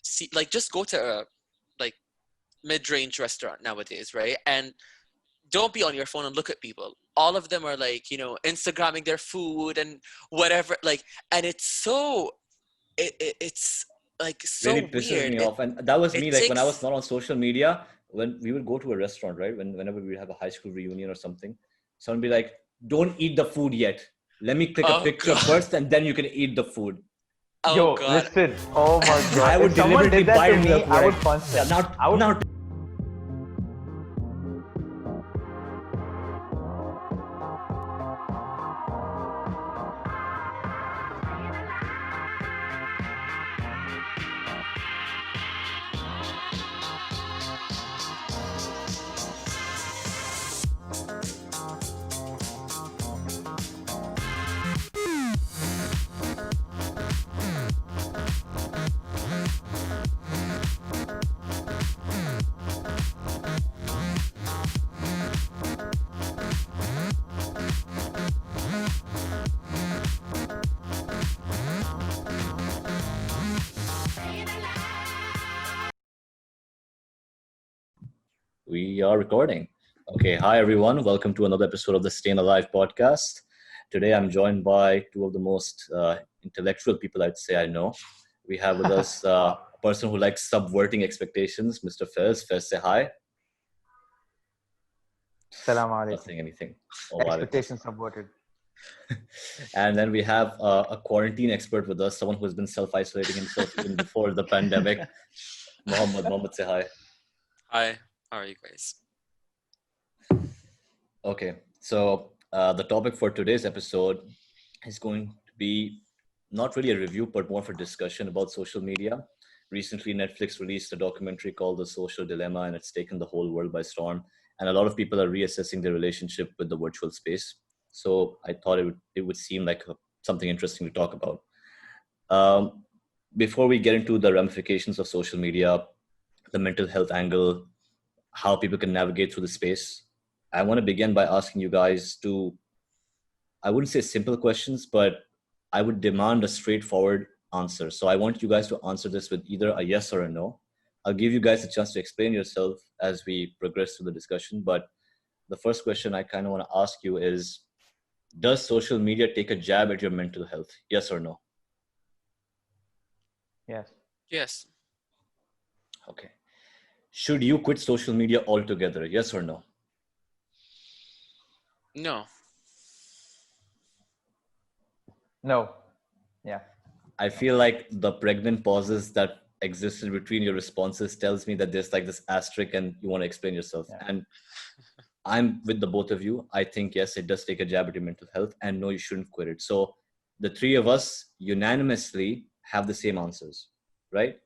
see, like, just go to a like mid-range restaurant nowadays, right? And don't be on your phone and look at people. All of them are like, Instagramming their food and whatever, like, and it's like Really so pisses weird. me off. And that was It me, like when I was takes not on social media, when we would go to a restaurant, right? Whenever we would have a high school reunion or something, someone would be like, don't eat the food yet. Let me click a oh picture god, first and then you can eat the food. oh Yo, god. listen. Oh my I god. would If someone deliberately did that bite to into the me, food. I would Like, punch yeah, them. now, I would. now. We are recording. Okay, hi everyone. Welcome to another episode of the Stayin Alive podcast. Today I'm joined by two of the most intellectual people I'd say I know. We have with us a person who likes subverting expectations, Mr. Faiz. Faiz, say hi. Salam Not alaikum. saying anything. Oh, alaikum Expectations subverted. And then we have a quarantine expert with us, someone who has been self-isolating himself even before the pandemic. Mohammed, say hi. Hi, how are you guys? Okay, so the topic for today's episode is going to be not really a review, but more of a discussion about social media. Recently, Netflix released a documentary called The Social Dilemma, and it's taken the whole world by storm. And a lot of people are reassessing their relationship with the virtual space. So I thought it would seem like something interesting to talk about. Um, Before we get into the ramifications of social media, the mental health angle, how people can navigate through the space, I want to begin by asking you guys to, I wouldn't say simple questions, but I would demand a straightforward answer. So I want you guys to answer this with either a yes or a no. I'll give you guys a chance to explain yourself as we progress through the discussion. But the first question I kind of want to ask you is, does social media take a jab at your mental health? Yes or no? Yes. Yes. Okay. Should you quit social media altogether? Yes or no? No. No. Yeah. I feel like the pregnant pauses that existed between your responses tells me that there's like this asterisk and you want to explain yourself. Yeah. And I'm with the both of you. I think, yes, it does take a jab at your mental health, and no, you shouldn't quit it. So the three of us unanimously have the same answers, right?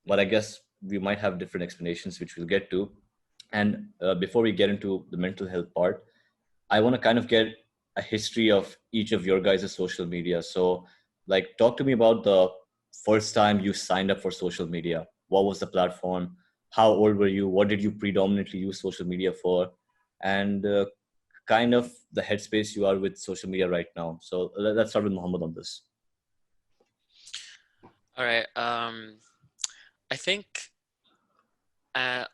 But I guess we might have different explanations, which we'll get to. And before we get into the mental health part, I want to kind of get a history of each of your guys' social media. So, like, talk to me about the first time you signed up for social media. What was the platform? How old were you? What did you predominantly use social media for? And kind of the headspace you are with social media right now. So let's start with Muhammad on this. All right. I think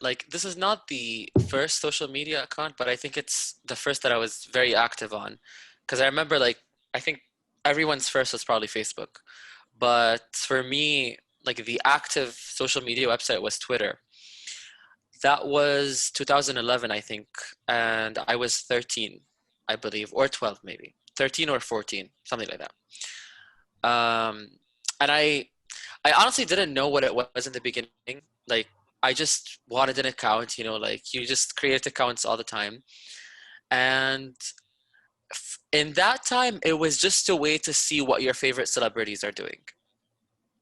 like, this is not the first social media account, but I think it's the first that I was very active on, because I remember, like, I think everyone's first was probably Facebook, but for me, like, the active social media website was Twitter. That was 2011, I think, and I was 13, I believe, or 12 maybe, 13 or 14, something like that. And I honestly didn't know what it was in the beginning. Like, I just wanted an account, like, you just create accounts all the time. And in that time, it was just a way to see what your favorite celebrities are doing.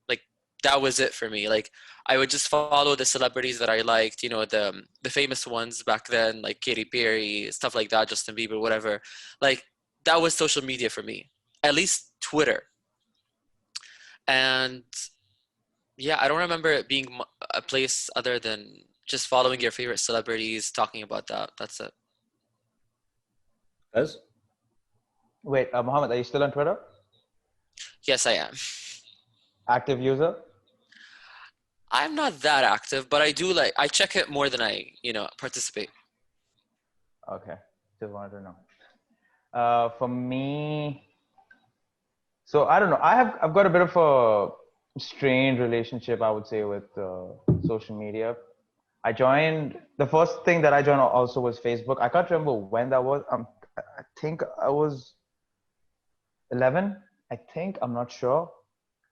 Like, that was it for me. Like, I would just follow the celebrities that I liked, the famous ones back then, like Katy Perry, stuff like that, Justin Bieber, whatever. Like, that was social media for me, at least Twitter. And yeah, I don't remember it being a place other than just following your favorite celebrities, talking about that. That's it. Guys? Wait, Mohammed, are you still on Twitter? Yes, I am. Active user? I'm not that active, but I do I check it more than I, participate. Okay, just wanted to know. For me, so I don't know. I've got a bit of a strained relationship, I would say, with social media. I joined the first thing that I joined also was Facebook. I can't remember when that was. I think I was 11. I think I'm not sure.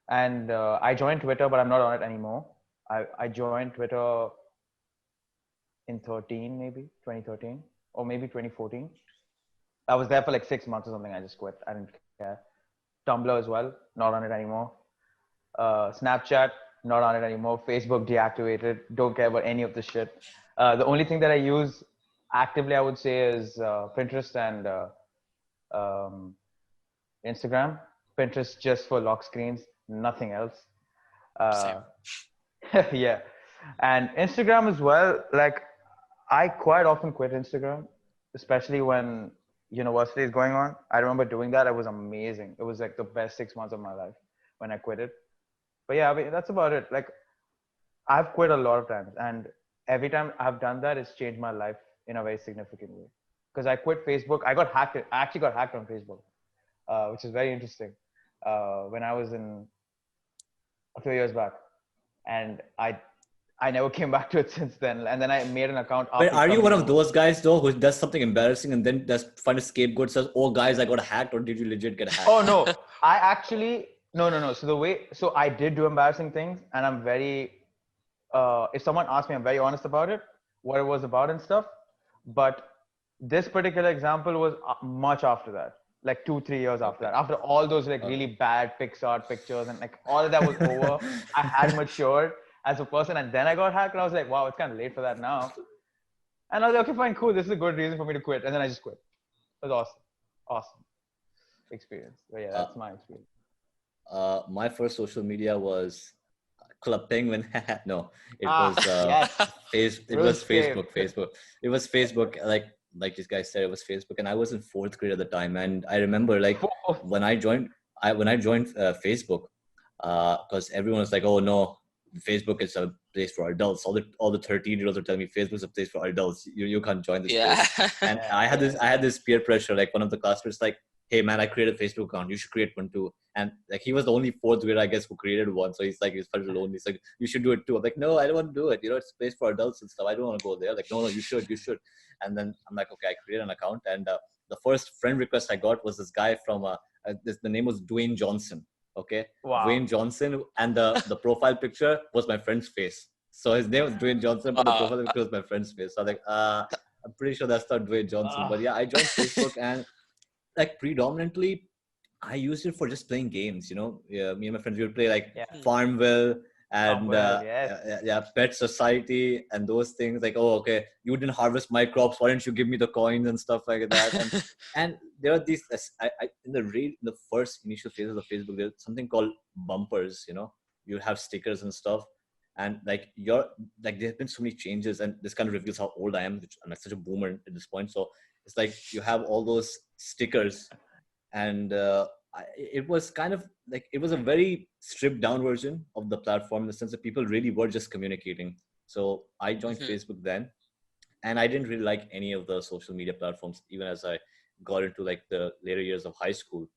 And I joined Twitter, but I'm not on it anymore. I joined Twitter in 13, maybe 2013, or maybe 2014. I was there for like 6 months or something. I just quit. I didn't care. Tumblr as well, not on it anymore. Snapchat, not on it anymore. Facebook deactivated. Don't care about any of this shit. The only thing that I use actively, I would say, is Pinterest and um, Instagram. Pinterest just for lock screens, nothing else. Same. Uh, yeah, and Instagram as well. Like, I quite often quit Instagram, especially when university is going on. I remember doing that. It was amazing. It was like the best 6 months of my life when I quit it. But yeah, I mean, that's about it. Like, I've quit a lot of times, and every time I've done that, it's changed my life in a very significant way. Because I quit Facebook, I got hacked. I actually got hacked on Facebook, which is very interesting. When I was in a few years back, and I never came back to it since then. And then I made an account But after are you one coming of out. those guys though who does something embarrassing and then just find a scapegoat, says, "Oh, guys, I got hacked," or did you legit get hacked? Oh no, I actually no. So I did do embarrassing things, and I'm very. If someone asks me, I'm very honest about it, what it was about and stuff. But this particular example was much after that, like 2 3 years after Okay. that. After all those like Okay. really bad Pixar pictures and like all of that was over, I had matured as a person, and then I got hacked, and I was like, wow, it's kind of late for that now. And I was like, okay, fine, cool. This is a good reason for me to quit, and then I just quit. It was awesome experience. But yeah, Uh, that's my experience. my first social media was Club Penguin. No, it Ah, was yes, it was RuneScape. Facebook. Facebook. It was Facebook. Like this guy said, it was Facebook, and I was in fourth grade at the time. And I remember like when I joined, Facebook, because everyone was like, "Oh no, Facebook is a place for adults." All the 13-year-olds are telling me Facebook's a place for adults. You can't join this Yeah. place. And I had this peer pressure. Like one of the classmates like, "Hey man, I created a Facebook account. You should create one too." And like he was the only fourth grader, I guess, who created one. So he's like, he's felt lonely. He's like, "You should do it too." I'm like, "No, I don't want to do it. It's a place for adults and stuff. I don't want to go there." Like, "No, you should, you should." And then I'm like, "Okay," I created an account, and the first friend request I got was this guy from the name was Dwayne Johnson. Okay, Wow. Dwayne Johnson, and the profile picture was my friend's face. So his name was Dwayne Johnson, but the Wow. profile picture was my friend's face. So I'm like, I'm pretty sure that's not Dwayne Johnson. But Ah, yeah, I joined Facebook, and like predominantly I used it for just playing games. Yeah, me and my friends we would play like yeah. Hmm. Farmville and Well, yes. yeah, Pet Society and those things. Like, oh, okay, you didn't harvest my crops. Why didn't you give me the coins and stuff like that? And there are these. In the first initial phases of Facebook, there's something called bumpers. You have stickers and stuff. And like there have been so many changes, and this kind of reveals how old I am. Which I'm like such a boomer at this point. So it's like you have all those stickers, and it was kind of like it was a very stripped down version of the platform in the sense that people really were just communicating. So I joined Mhm. Facebook then, and I didn't really like any of the social media platforms even as I got into like the later years of high school.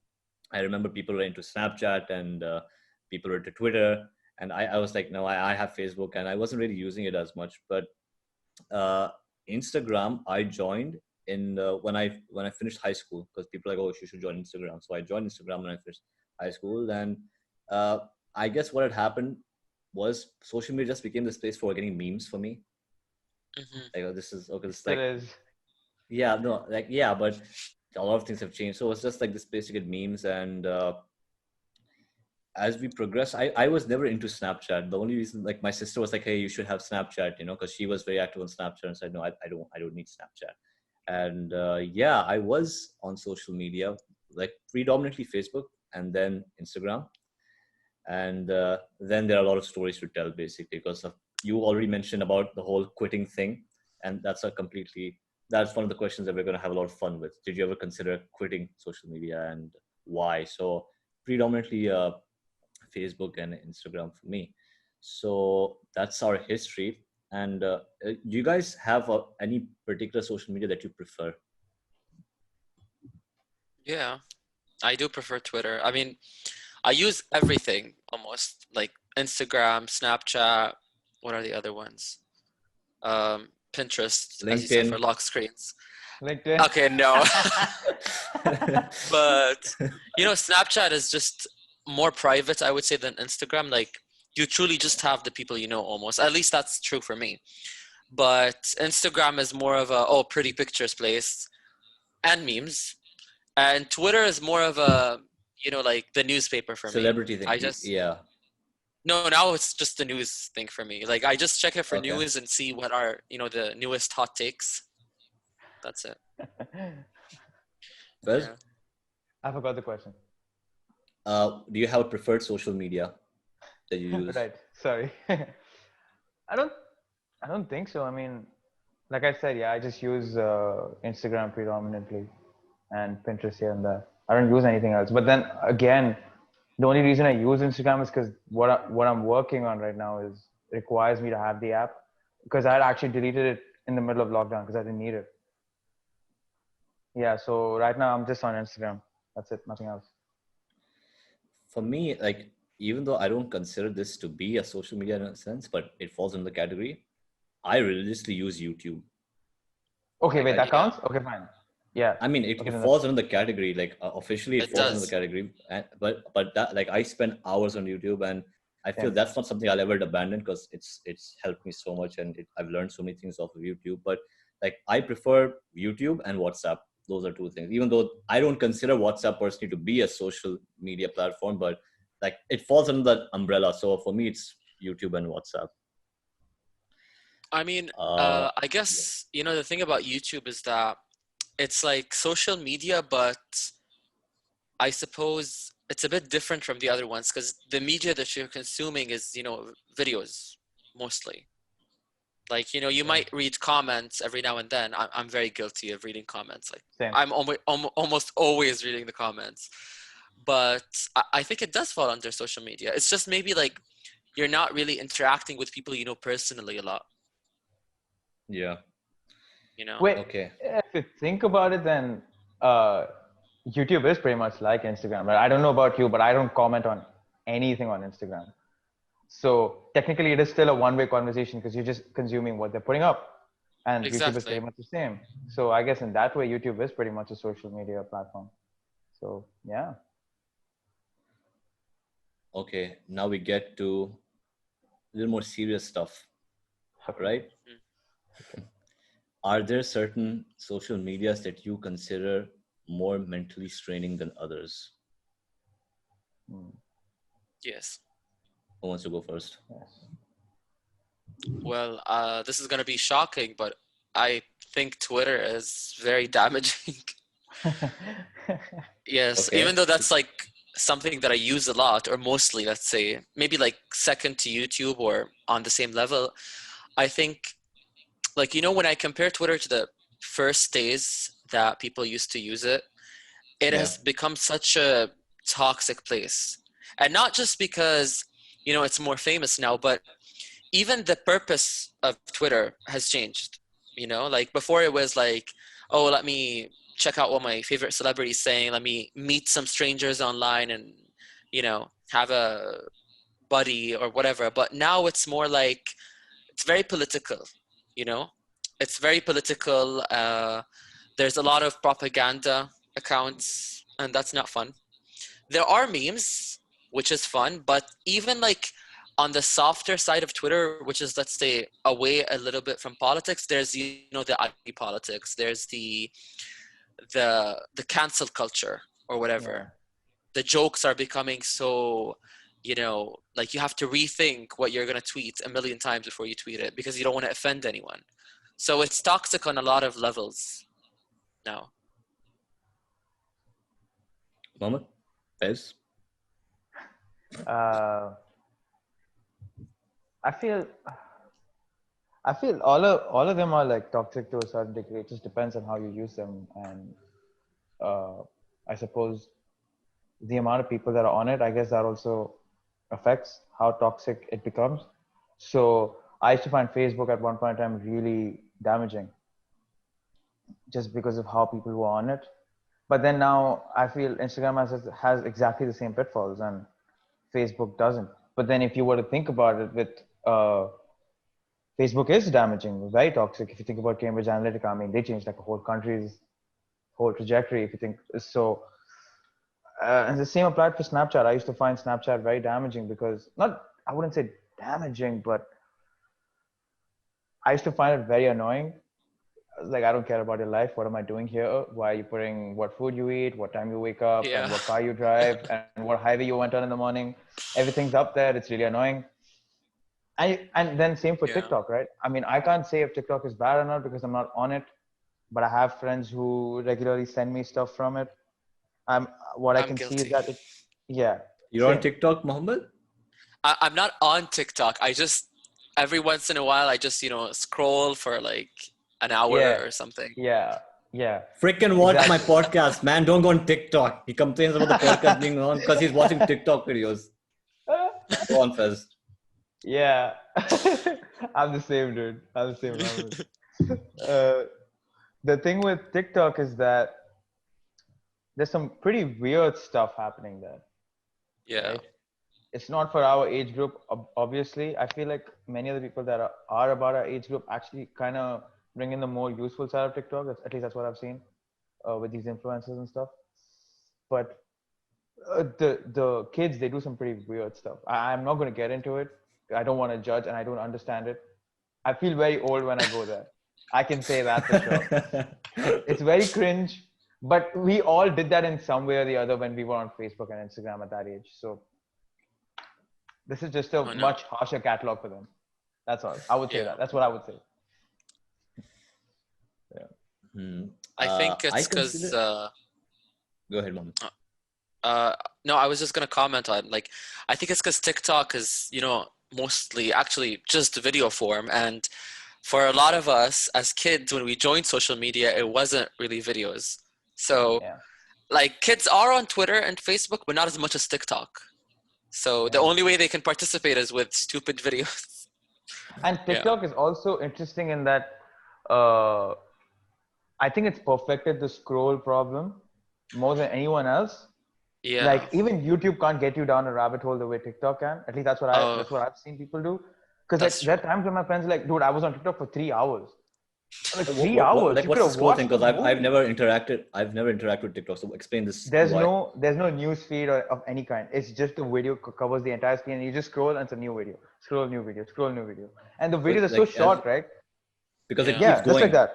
I remember people were into Snapchat, and people were into Twitter, and I was like, no, I have Facebook, and I wasn't really using it as much. But uh, Instagram, I joined in when I finished high school, because people are like, oh, you should join Instagram. So I joined Instagram when I finished high school, and uh, I guess what had happened was social media just became this place for getting memes for me. Mhm. Like, oh, this is okay. It's It like, is. yeah, no, like, yeah, but a lot of things have changed. So it's just like this place to get memes, and as we progress, I was never into Snapchat. The only reason, like, my sister was like, hey, you should have Snapchat, because she was very active on Snapchat, and said, no, I don't need Snapchat. And yeah, I was on social media, like predominantly Facebook and then Instagram. And then there are a lot of stories to tell, basically, because of, you already mentioned about the whole quitting thing. And that's one of the questions that we're going to have a lot of fun with. Did you ever consider quitting social media, and why? So predominantly Facebook and Instagram for me. So that's our history. And do you guys have any particular social media that you prefer? Yeah, I do prefer Twitter. I mean, I use everything almost, like Instagram, Snapchat. What are the other ones? Pinterest, as you said, for LinkedIn. lock screens. LinkedIn. Okay, no. But Snapchat is just more private, I would say, than Instagram. Like, you truly just have the people you know almost. At least that's true for me. But Instagram is more of a, oh, pretty pictures place and memes. And Twitter is more of a, like the newspaper for me. Celebrity thing. I just, Yeah. no, now it's just the news thing for me. Like, I just check it for Okay. news and see what are, the newest hot takes. That's it. Faiz, Yeah. I forgot the question. do you have a preferred social media that you use? Right. Sorry. I don't. I don't think so. I mean, like I said, yeah, I just use Instagram predominantly and Pinterest here and there. I don't use anything else. But then again, the only reason I use Instagram is because what I'm working on right now is requires me to have the app, because I had actually deleted it in the middle of lockdown because I didn't need it. Yeah. So right now I'm just on Instagram. That's it. Nothing else. For me, like, even though I don't consider this to be a social media in a sense, but it falls in the category, I religiously use YouTube. Okay. Wait. Like, That Yeah, counts. Okay. Fine. Yeah. I mean, Okay. it Then falls under the category. Like, officially, it it falls under the does. category. But that, like, I spend hours on YouTube, and I feel same. that's not something I'll ever abandon because it's helped me so much, and I've learned so many things off of YouTube. But like, I prefer YouTube and WhatsApp. Those are two things. Even though I don't consider WhatsApp personally to be a social media platform, but like, it falls under that umbrella. So for me, it's YouTube and WhatsApp. I mean, Uh, I yeah. guess, the thing about YouTube is that it's like social media, but I suppose it's a bit different from the other ones because the media that you're consuming is, videos mostly. Like, you Same. might read comments every now and then. I'm very guilty of reading comments. Like, Same. I'm almost always reading the comments. But I think it does fall under social media. It's just maybe like you're not really interacting with people you know personally a lot, Yeah. you know? Wait, Okay. if you think about it, then uh, YouTube is pretty much like Instagram. Right? I don't know about you, but I don't comment on anything on Instagram. So technically, it is still a one-way conversation because you're just consuming what they're putting up, and YouTube is pretty Exactly. much the same. So I guess in that way, YouTube is pretty much a social media platform. So yeah. Okay. Now we get to a little more serious stuff, Okay. right? Are there certain social medias that you consider more mentally straining than others? Hmm. Yes. Who wants to go first? Yes. Well, this is going to be shocking, but I think Twitter is very damaging. Yes, even Okay. though that's like something that I use a lot, or mostly, let's say, maybe like second to YouTube or on the same level. I think, like, when I compare Twitter to the first days that people used to use it, it Yeah. has become such a toxic place. And not just because, it's more famous now, but even the purpose of Twitter has changed. Like before it was like, oh, let me check out what my favorite celebrities saying. Let me meet some strangers online and, have a buddy or whatever. But now it's more like it's very political. You know, it's very political. There's a lot of propaganda accounts, and that's not fun. There are memes, which is fun, but even like on the softer side of Twitter, which is, let's say, away a little bit from politics, there's the IT politics, there's the cancel culture or Yeah. whatever. The jokes are becoming so, like you have to rethink what you're gonna tweet a million times before you tweet it because you don't want to offend anyone. So it's toxic on a lot of levels now. Mohammed? Faiz? Uh, I feel all of them are like toxic to a certain degree. It just depends on how you use them, and uh, I suppose the amount of people that are on it. I guess that also affects, how toxic it becomes. So I used to find Facebook at one point in time really damaging, just because of how people were on it. But then now I feel Instagram has exactly the same pitfalls and Facebook doesn't. But then if you were to think about it, with Facebook is damaging, very toxic. If you think about Cambridge Analytica, I mean, they changed like a whole country's whole trajectory. If you think so, and the same applied for Snapchat. I used to find Snapchat very damaging because not, I wouldn't say damaging, but I used to find it very annoying. Like, I don't care about your life. What am I doing here? Why are you putting what food you eat, what time you wake up, and Yeah. what car you drive, and what highway you went on in the morning? Everything's up there. It's really annoying. And then same for Yeah. TikTok, right? I mean, I can't say if TikTok is bad or not because I'm not on it, but I have friends who regularly send me stuff from it. What I I'm can see is guilty. that yeah, You're on same. TikTok, Mohammed? I'm not on TikTok. I just every once in a while I just scroll for like an hour Yeah, or something. yeah, yeah, Freaking watch my exactly. podcast, man. Don't go on TikTok. He complains about the podcast being on because he's watching TikTok videos. Go on, Faiz. Yeah, I'm the same, dude. I'm the same. Uh, the thing with TikTok is that there's some pretty weird stuff happening there, Yeah. right? It's not for our age group, obviously. I feel like many of the people that are about our age group actually kind of bring in the more useful side of TikTok. At least that's what I've seen with these influencers and stuff. But the kids, they do some pretty weird stuff. I'm not going to get into it. I don't want to judge, and I don't understand it. I feel very old when I go there. I can say that for sure. It's very cringe, but we all did that in some way or the other when we were on Facebook and Instagram at that age. So this is just a Oh no. much harsher catalog for them. That's all. I would say Yeah. that. That's what I would say. Yeah. I think I it's because consider. Go ahead, Mohammed. no, I was just gonna comment on like I think it's because TikTok is mostly actually just video form, and for a lot of us as kids when we joined social media it wasn't really videos. So Yeah. like kids are on Twitter and Facebook but not as much as TikTok. So the Yeah. only way they can participate is with stupid videos. And Yeah. TikTok is also interesting in that uh, I think it's perfected the scroll problem more than anyone else. Yeah. Like even YouTube can't get you down a rabbit hole the way TikTok can. At least Oh, that's what I've seen people do. Because like that's there are true. times when my friends are like, dude, I was on TikTok for 3 hours. I'm like, What, three what, what, hours? like, You could what's the have scroll thing? watched a Because I've movie. never interacted. I've never interacted with TikTok. So explain this. There's UI. no news feed of any kind. It's just the video covers the entire screen, and you just scroll and it's a new video. Scroll new video. Scroll new video. And the So videos it's are so like as short, right? because it Yeah. keeps Yeah, just like going. that.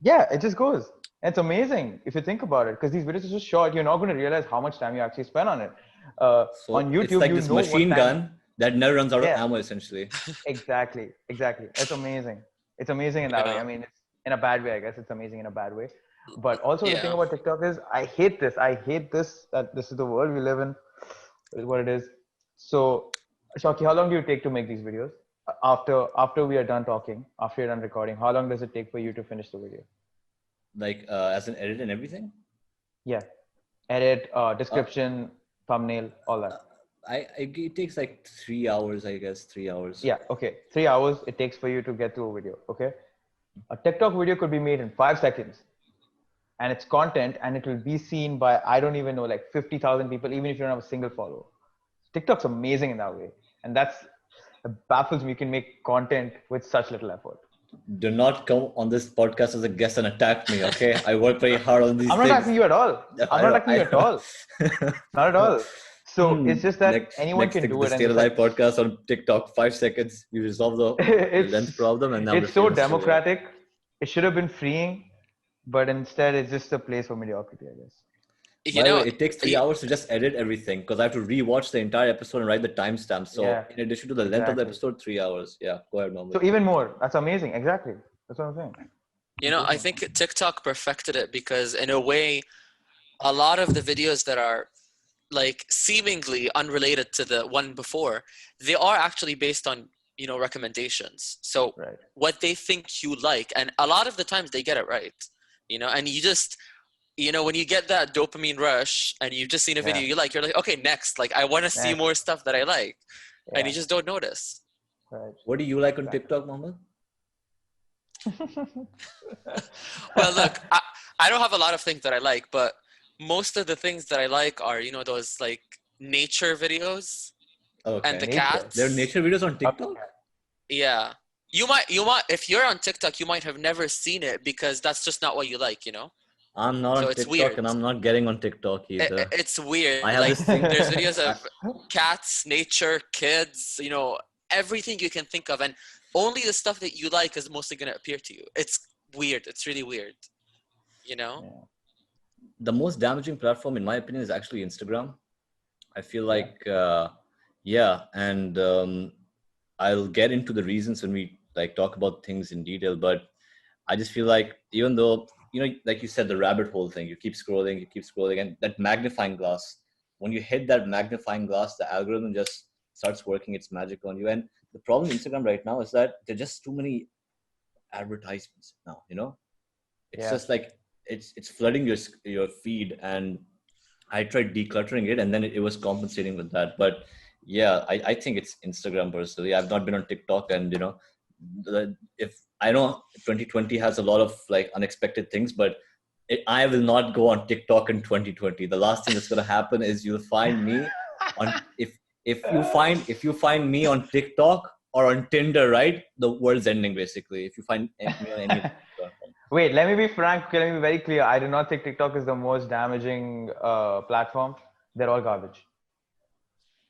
Yeah, it just goes. And it's amazing if you think about it, because these videos are so short. You're not going to realize how much time you actually spend on it. On So it's YouTube, like you this know what machine time. gun that never runs out of Yeah, ammo, essentially. exactly, exactly. It's amazing. It's amazing in that way. Yeah. I mean, it's in a bad way, I guess. It's amazing in a bad way. But also the thing Yeah. about TikTok is, I hate this. I hate this. That this is the world we live in. It is what it is. So, Shawki, how long do you take to make these videos? After we are done talking, after you're done recording, how long does it take for you to finish the video? Like as an edit and everything. Yeah, edit, Uh, description, thumbnail, all that. it takes like 3 hours, I guess. 3 hours. Yeah, okay. 3 hours it takes for you to get through a video. Okay, a TikTok video could be made in 5 seconds, and it's content, and it will be seen by, I don't even know, like 50,000 people, even if you don't have a single follower. TikTok's amazing in that way, and it baffles me. You can make content with such little effort. Do not come on this podcast as a guest and attack me, okay? I work very hard on these I'm not things. attacking you at all. I'm I not know, attacking I you at know. all. Not at all. So it's just that Next, anyone next can thing, do the it, and Stay just like Alive podcast on TikTok. 5 seconds, we resolve the length it's problem, and now we're it's so famous. So, yeah. democratic. It should have been freeing, but instead it's just a place for mediocrity, I guess. You By the way, know, it takes 3 hours to just edit everything because I have to rewatch the entire episode and write the timestamp. So, Yeah, in addition to the length of the exactly. episode, 3 hours. Yeah, go ahead, So Mohammed. even more. That's amazing. Exactly. That's what I'm saying. I think TikTok perfected it because in a way, a lot of the videos that are like seemingly unrelated to the one before, they are actually based on, recommendations. So Right. what they think you like, and a lot of the times they get it right, and you know, when you get that dopamine rush and you've just seen a video Yeah. you like, you're like, okay, next, like I want to see Next. more stuff that I like, and Yeah. you just don't notice. Right. What do you like on Exactly. TikTok, Mohammed? Well, look, I don't have a lot of things that I like, but most of the things that I like are, you know, those like nature videos and the Okay. Nature. There are cats. nature videos on Okay. TikTok? Yeah. You might, if you're on TikTok, you might have never seen it because that's just not what you like, you know? I'm not So on it's TikTok weird. and I'm not getting on TikTok either. It's weird. I have Like this thing. there's videos I, of cats, nature, kids, you know, everything you can think of. And only the stuff that you like is mostly going to appear to you. It's weird. It's really weird, you know? Yeah. the most damaging platform, in my opinion, is actually Instagram. I feel Yeah. like, yeah, and I'll get into the reasons when we like talk about things in detail. But I just feel like even though, you know, like you said, the rabbit hole thing, you keep scrolling, and that magnifying glass, when you hit that magnifying glass, the algorithm just starts working its magic on you. And the problem in Instagram right now is that there are just too many advertisements now, you know? It's Yeah. just like it's flooding your feed, and I tried decluttering it, and then it was compensating with that. But yeah, I think it's Instagram personally. I've not been on TikTok, and you know, if I know 2020 has a lot of like unexpected things, but I will not go on TikTok in 2020. The last thing that's gonna happen is you'll find me on if you find me on TikTok or on Tinder, right? The world's ending basically. If you find me on any platform. Wait, let me be frank. Let me be very clear. I do not think TikTok is the most damaging platform. They're all garbage.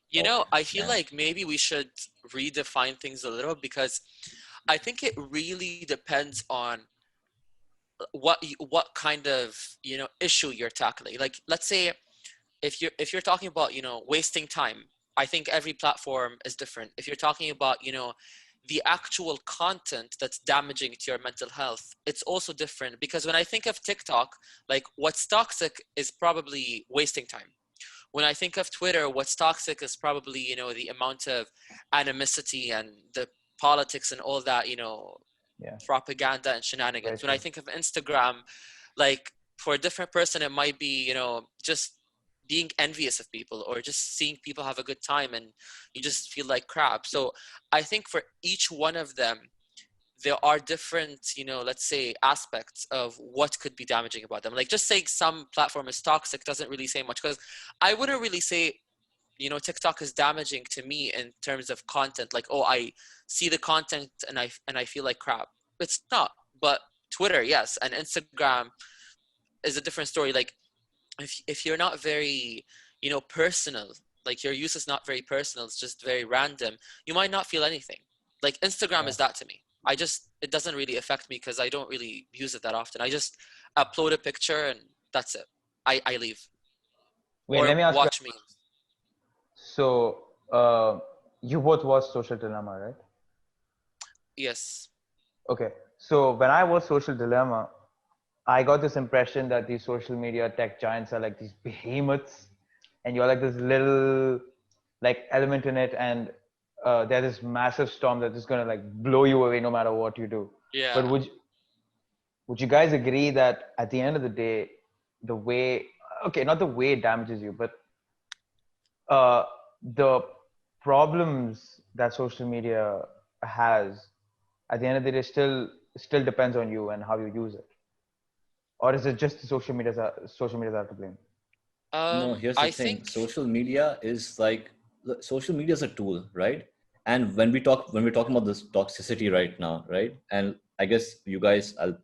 You know, Okay. I feel Yeah. like maybe we should redefine things a little because I think it really depends on what kind of, you know, issue you're tackling. Like, let's say if you're talking about, you know, wasting time, I think every platform is different. If you're talking about, you know, the actual content that's damaging to your mental health, it's also different. Because when I think of TikTok, like what's toxic is probably wasting time. When I think of Twitter, what's toxic is probably, you know, the amount of animosity and the politics and all that, you know, Yeah. propaganda and Very shenanigans. When I true. think of Instagram, like for a different person, it might be, you know, just being envious of people or just seeing people have a good time and you just feel like crap. So I think for each one of them, there are different, you know, let's say aspects of what could be damaging about them. Like just saying some platform is toxic doesn't really say much because I wouldn't really say, you know, TikTok is damaging to me in terms of content. Like, oh, I see the content and I feel like crap. It's not. But Twitter, yes, and Instagram is a different story. Like, if you're not very, you know, personal, like your use is not very personal, it's just very random, you might not feel anything. Like Instagram Yeah. is that to me. It doesn't really affect me because I don't really use it that often. I just upload a picture and that's it. I leave Wait, or let me ask you. watch memes. So, you both watch Social Dilemma, right? Yes. Okay. So when I watched Social Dilemma, I got this impression that these social media tech giants are like these behemoths, and you're like this little like element in it, and there's this massive storm that is gonna like blow you away no matter what you do. But Yeah. would you guys agree that at the end of the day, the way okay, not the way it damages you, but uh, the problems that social media has at the end of the day still depends on you and how you use it, or is it just the social media that are to blame? No, here's the I thing. think Social media is a tool, right? And when we're talking about this toxicity right now, right? And I guess you guys, I'll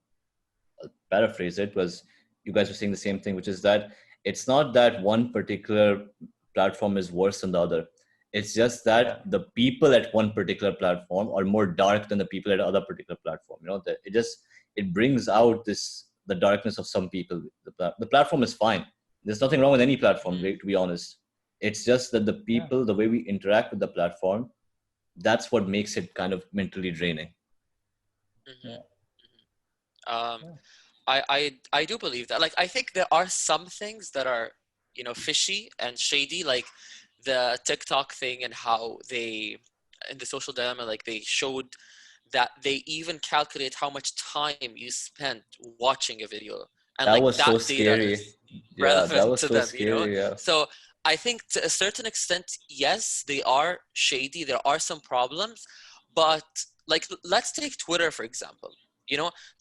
paraphrase it, was you guys were saying the same thing, which is that it's not that one particular platform is worse than the other. It's just Yeah. that the people at one particular platform are more dark than the people at other particular platform. You know, that it brings out the darkness of some people. The platform is fine. There's nothing wrong with any platform, Mhm, to be honest. It's just that the Yeah. people, the way we interact with the platform, that's what makes it kind of mentally draining. mhm, Yeah. mhm. Yeah. I do believe that. Like, I think there are some things that are, you know, fishy and shady, like the TikTok thing and how they, in the social dilemma, like they showed that they even calculate how much time you spent watching a video. and That like was so that data scary. is Yeah, that relevant was to so them, scary. Yeah. so I think to a certain extent, yes, they are shady, there are some problems, but like let's take Twitter for example.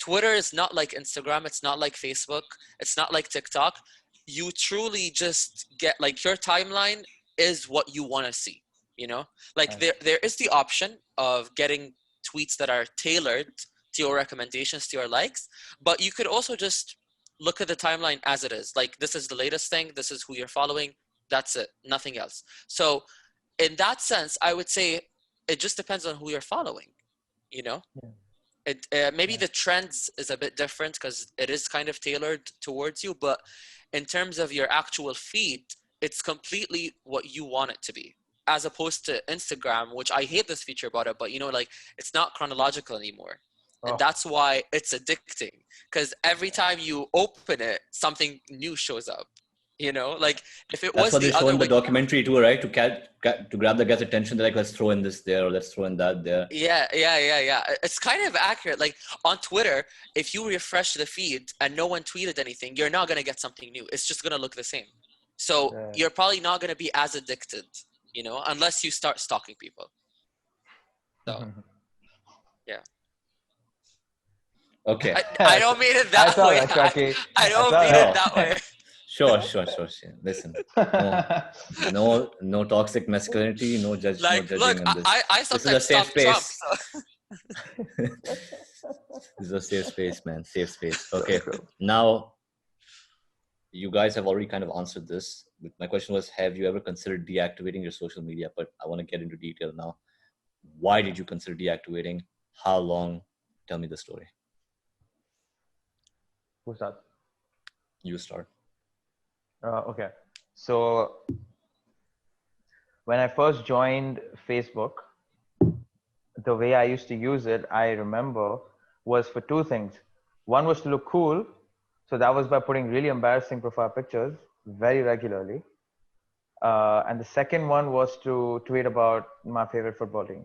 Twitter is not like Instagram, it's not like Facebook, it's not like TikTok. You truly just get like your timeline is what you want to see, you know like Right. there is the option of getting tweets that are tailored to your recommendations, to your likes, but you could also just look at the timeline as it is. Like, this is the latest thing, this is who you're following, that's it, nothing else. So in that sense, I would say it just depends on who you're following, you know Yeah. it maybe Yeah. the trends is a bit different because it is kind of tailored towards you, but in terms of your actual feed, it's completely what you want it to be, as opposed to Instagram, which I hate this feature about it, but like it's not chronological anymore, and Oh, that's why it's addicting, because every time you open it something new shows up, like if it That's was what they the show other in the way. documentary too, right? To grab the guy's attention, they're like, let's throw in this there, or let's throw in that there. Yeah. It's kind of accurate. Like on Twitter, if you refresh the feed and no one tweeted anything, you're not going to get something new. It's just going to look the same. So right. you're probably not going to be as addicted, unless you start stalking people. So, yeah. Okay. I don't mean it I that saw way. that, Shawki. I I don't saw mean it No. that way. Sure. Listen, no toxic masculinity, no Like, look, judging in this. I This is a sometimes safe stalk Trump. space. So. This is a safe space, man. Safe space. So Okay. true. Now, you guys have already kind of answered this. But my question was, have you ever considered deactivating your social media? But I want to get into detail now. Why did you consider deactivating? How long? Tell me the story. Who's that? You start. Okay. So when I first joined Facebook, the way I used to use it, I remember, was for two things. One was to look cool. So that was by putting really embarrassing profile pictures very regularly. And the second one was to tweet about my favorite football team.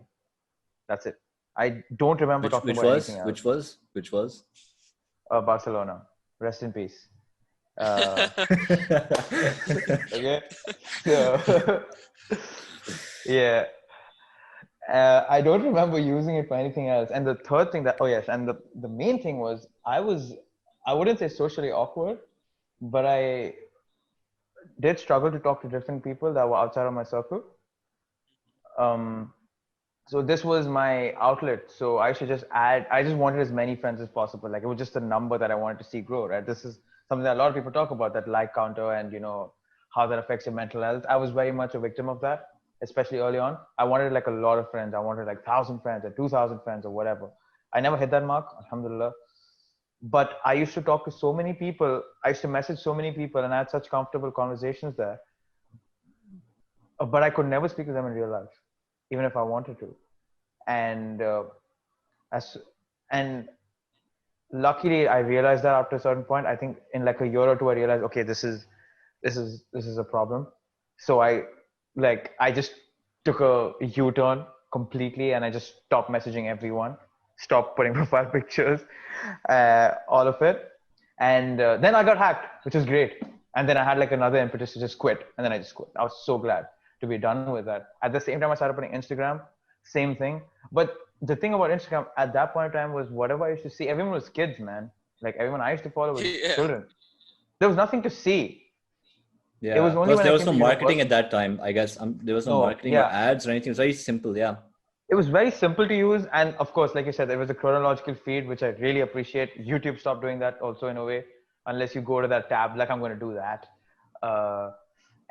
That's it. I don't remember Which talking which about anything was else. which was which was Barcelona. Rest in peace. Okay. So, yeah. I don't remember using it for anything else. And the third thing and the main thing was I wouldn't say socially awkward, but I did struggle to talk to different people that were outside of my circle. Um, so this was my outlet. So I just wanted as many friends as possible. Like, it was just a number that I wanted to see grow, right? This is something that a lot of people talk about, that like counter, and how that affects your mental health. I was very much a victim of that, especially early on. I wanted like a lot of friends. I wanted like 1,000 friends or 2,000 friends or whatever. I never hit that mark, alhamdulillah. But I used to talk to so many people. I used to message so many people, and I had such comfortable conversations there. But I could never speak to them in real life, even if I wanted to. And as and luckily, I realized that after a certain point. I think in like a year or two, I realized, okay, this is a problem. So I just took a U-turn completely, and I just stopped messaging everyone, stopped putting profile pictures, all of it. And then I got hacked, which was great. And then I had like another impetus to just quit, and then I just quit. I was so glad to be done with that. At the same time, I started putting Instagram, same thing. But the thing about Instagram at that point in time was, whatever I used to see, everyone was kids, man. Like, everyone I used to follow was Yeah. children. There was nothing to see. It was Yeah. only Plus, when there I was came no to marketing university. at that time. I guess there was no No, marketing or yeah. ads or anything. It was very simple. Yeah. It was very simple to use. And of course, like you said, there was a chronological feed, which I really appreciate. YouTube stopped doing that also, in a way, unless you go to that tab, like I'm going to do that.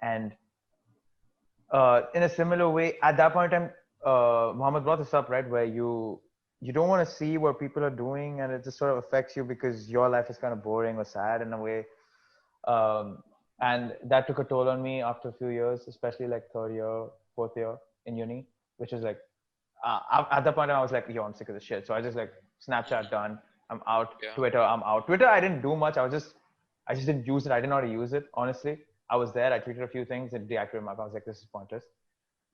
And in a similar way, at that point in time, Muhammad brought this up, right, where you don't want to see what people are doing, and it just sort of affects you because your life is kind of boring or sad in a way. And that took a toll on me after a few years, especially like third year, fourth year in uni, which is like, at that point I was like, yo, I'm sick of this shit. So I just like, Snapchat done, I'm out. Yeah. Twitter, I'm out. Twitter, I didn't do much. I just didn't use it. I didn't know how to use it, honestly. I was there. I tweeted a few things and deactivated my account. I was like, this is pointless.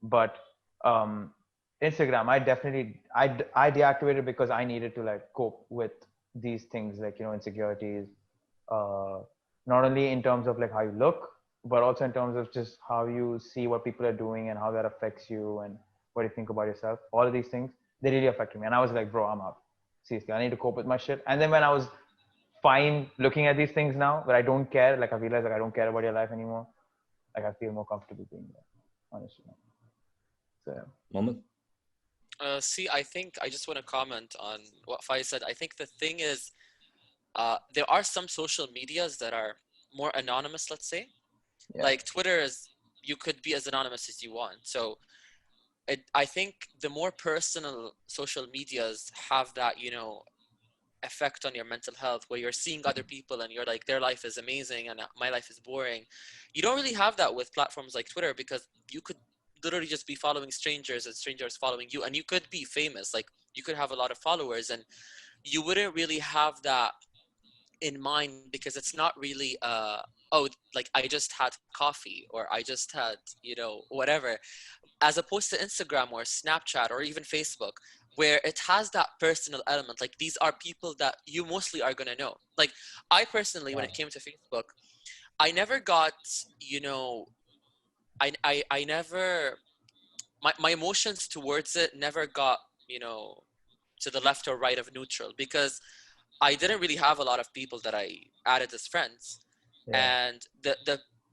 But Instagram, I deactivated because I needed to like cope with these things, like, insecurities, uh, not only in terms of like how you look, but also in terms of just how you see what people are doing and how that affects you and what you think about yourself. All of these things, they really affected me. And I was like, bro, I'm out. Seriously, I need to cope with my shit. And then when I was fine looking at these things now, but I don't care, like I realize like I don't care about your life anymore. Like I feel more comfortable being there, honestly. So yeah. Mohammed? See, I think I just want to comment on what Faiz said. I think the thing is, there are some social medias that are more anonymous, let's say. Yeah. Like Twitter is, you could be as anonymous as you want. So I think the more personal social medias have that, effect on your mental health, where you're seeing other people and you're like, their life is amazing and my life is boring. You don't really have that with platforms like Twitter, because you could literally just be following strangers and strangers following you, and you could be famous. Like, you could have a lot of followers and you wouldn't really have that in mind, because it's not really oh, like I just had coffee, or I just had, whatever, as opposed to Instagram or Snapchat or even Facebook, where it has that personal element. Like, these are people that you mostly are going to know. Like, I personally, when it came to Facebook, I never got, you know I never, my emotions towards it never got, you know to the left or right of neutral, because I didn't really have a lot of people that I added as friends. Yeah. And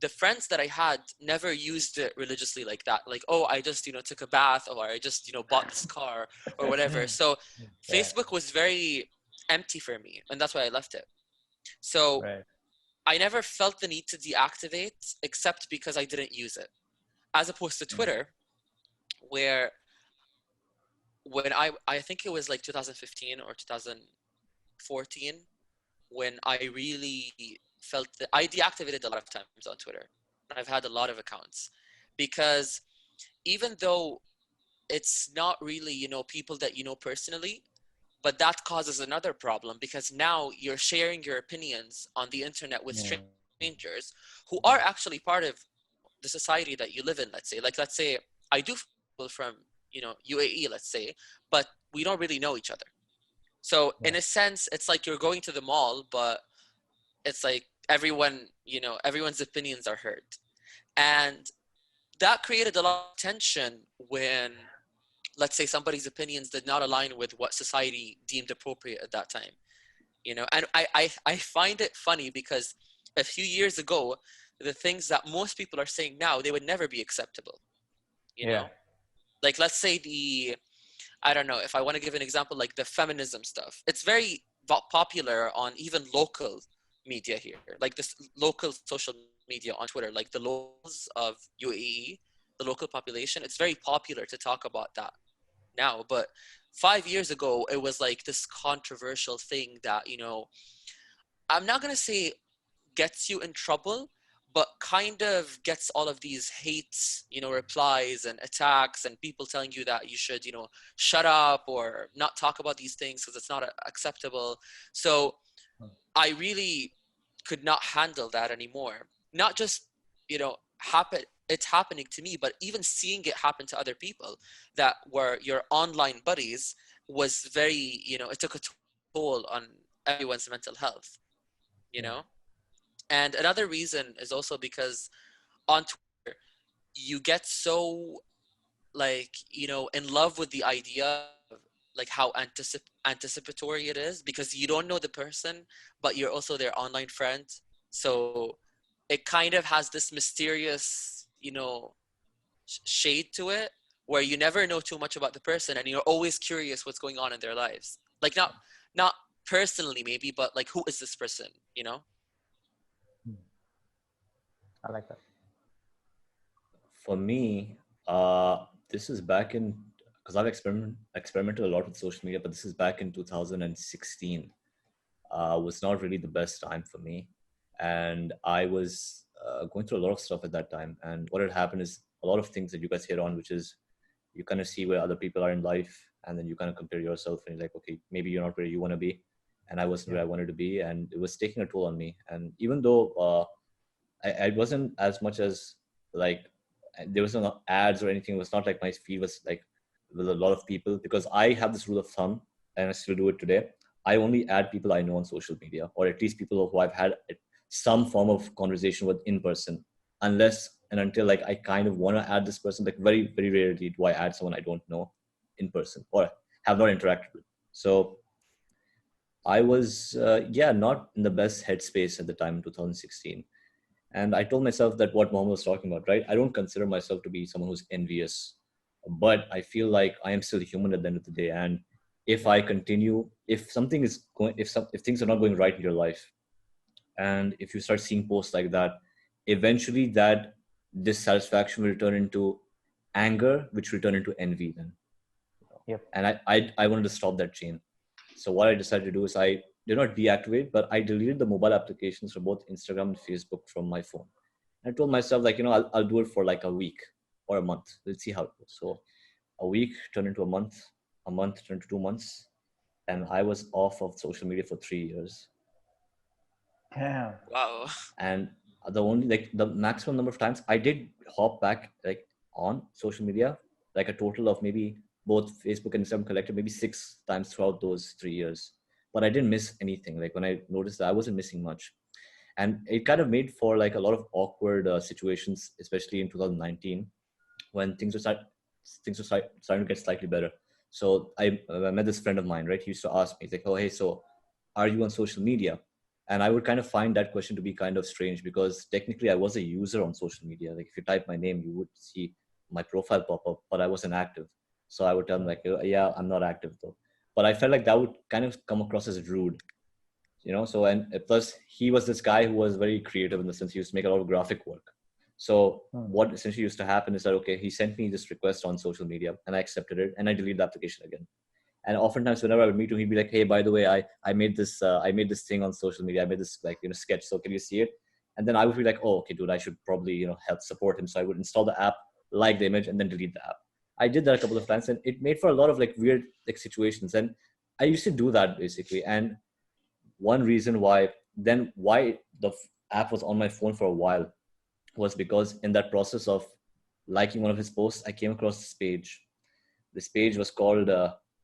the friends that I had never used it religiously like that. Like, oh, I just, took a bath, or I just, bought this car or whatever. So Yeah. Facebook was very empty for me, and that's why I left it. So Right. I never felt the need to deactivate, except because I didn't use it. As opposed to Twitter, where when I think it was like 2015 or 2014, when I really felt that I deactivated a lot of times on Twitter. And I've had a lot of accounts, because even though it's not really, people that you know personally, but that causes another problem, because now you're sharing your opinions on the internet with Yeah. strangers who are actually part of, the society that you live in. Let's say I do follow people from, UAE, let's say, but we don't really know each other. So Yeah. in a sense, it's like you're going to the mall, but it's like everyone's opinions are heard. And that created a lot of tension when, let's say, somebody's opinions did not align with what society deemed appropriate at that time. And I find it funny, because a few years ago, the things that most people are saying now, they would never be acceptable. you Yeah. know like, let's say, I don't know, if I want to give an example, like the feminism stuff, it's very popular on even local media here, like this local social media on Twitter, like the locals of UAE, the local population. It's very popular to talk about that now. But 5 years ago, it was like this controversial thing that, I'm not going to say gets you in trouble, but kind of gets all of these hates, replies and attacks, and people telling you that you should, shut up or not talk about these things because it's not acceptable. So I really could not handle that anymore. Not just, happen it's happening to me, but even seeing it happen to other people that were your online buddies was very, it took a toll on everyone's mental health, you know? Yeah. And another reason is also because on Twitter, you get so, like, in love with the idea of, like, how anticipatory it is, because you don't know the person, but you're also their online friend. So it kind of has this mysterious, shade to it, where you never know too much about the person, and you're always curious what's going on in their lives. Like, not personally maybe, but like, who is this person? I like that. For me, this is back in, because I've experimented a lot with social media, but this is back in 2016. Was not really the best time for me, and I was going through a lot of stuff at that time. And what had happened is a lot of things that you guys hit on, which is you kind of see where other people are in life, and then you kind of compare yourself, and you're like, okay, maybe you're not where you want to be, and I wasn't Yeah. where I wanted to be, and it was taking a toll on me. And even though I wasn't as much as like there was no ads or anything. It was not like my feed was like with a lot of people, because I have this rule of thumb, and I still do it today. I only add people I know on social media, or at least people who I've had some form of conversation with in person, unless and until like I kind of want to add this person. Like very, very rarely do I add someone I don't know in person or have not interacted with. So I was, not in the best headspace at the time in 2016. And I told myself that what Mohammed was talking about, right? I don't consider myself to be someone who's envious, but I feel like I am still human at the end of the day. And if I continue, if something is going, if things are not going right in your life, and if you start seeing posts like that, eventually that dissatisfaction will turn into anger, which will turn into envy then. Yep. And I wanted to stop that chain. So what I decided to do is I did not deactivate, but I deleted the mobile applications for both Instagram and Facebook from my phone. And I told myself, like, I'll do it for like a week or a month. Let's see how it goes. So a week turned into a month turned to 2 months, and I was off of social media for 3 years. Damn. Wow. And the maximum number of times I did hop back like on social media, like a total of maybe both Facebook and Instagram collected maybe 6 times throughout those 3 years. But I didn't miss anything. Like when I noticed that I wasn't missing much, and it kind of made for like a lot of awkward situations, especially in 2019 when starting to get slightly better. So I met this friend of mine, right? He used to ask me, he's like, oh, hey, so are you on social media? And I would kind of find that question to be kind of strange because technically I was a user on social media. Like if you type my name, you would see my profile pop up, but I wasn't active. So I would tell him like, yeah, I'm not active though. But I felt like that would kind of come across as rude, So, and plus he was this guy who was very creative in the sense he used to make a lot of graphic work. So what essentially used to happen is that, okay, he sent me this request on social media and I accepted it and I deleted the application again. And oftentimes whenever I would meet him, he'd be like, hey, by the way, I made this thing on social media. I made this sketch. So can you see it? And then I would be like, oh, okay, dude, I should probably, help support him. So I would install the app, like the image, and then delete the app. I did that a couple of times and it made for a lot of like weird like situations. And I used to do that basically. And one reason why the app was on my phone for a while was because in that process of liking one of his posts, I came across this page. This page was called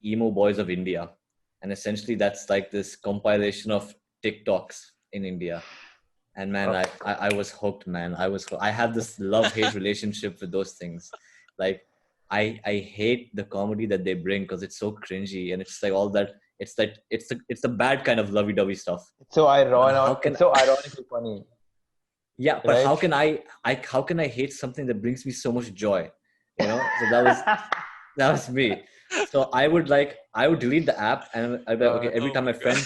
Emo Boys of India. And essentially that's like this compilation of TikToks in India. And man, I was hooked, man. I have this love-hate relationship with those things. Like I hate the comedy that they bring because it's so cringy and it's like all that it's the bad kind of lovey-dovey stuff. It's so ironic. Can, it's so ironically funny. Yeah, but right? How can I hate something that brings me so much joy? So that was me. So I would delete the app and I'd be like, okay, every time my friend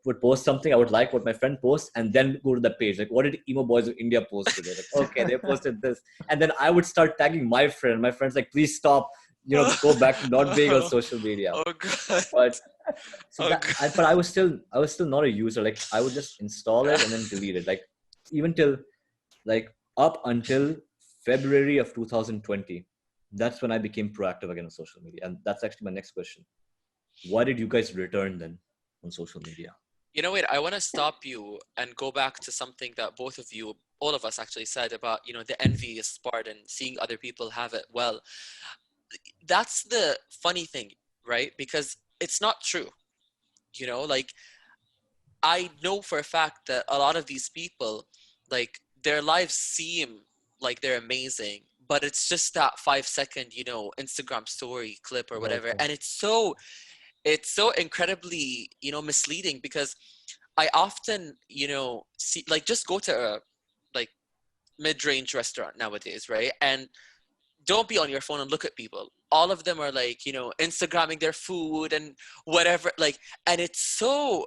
would post something, I would like what my friend posts and then go to the page. Like, what did Emo Boys of India post today? Like, okay, they posted this. And then I would start tagging my friend. My friend's like, please stop, go back to not being on social media. Oh God. But I was still not a user. Like I would just install it and then delete it. Like even till like up until February of 2020. That's when I became proactive again on social media. And that's actually my next question. Why did you guys return then on social media? Wait, I want to stop you and go back to something that both of you, all of us actually said about, the envious part and seeing other people have it well. That's the funny thing, right? Because it's not true. Like I know for a fact that a lot of these people, like their lives seem like they're amazing, but it's just that 5-second, Instagram story clip or whatever. Okay. And it's so incredibly, misleading because I often, see, like just go to a like mid-range restaurant nowadays, right? And don't be on your phone and look at people. All of them are like, Instagramming their food and whatever, like, and it's so,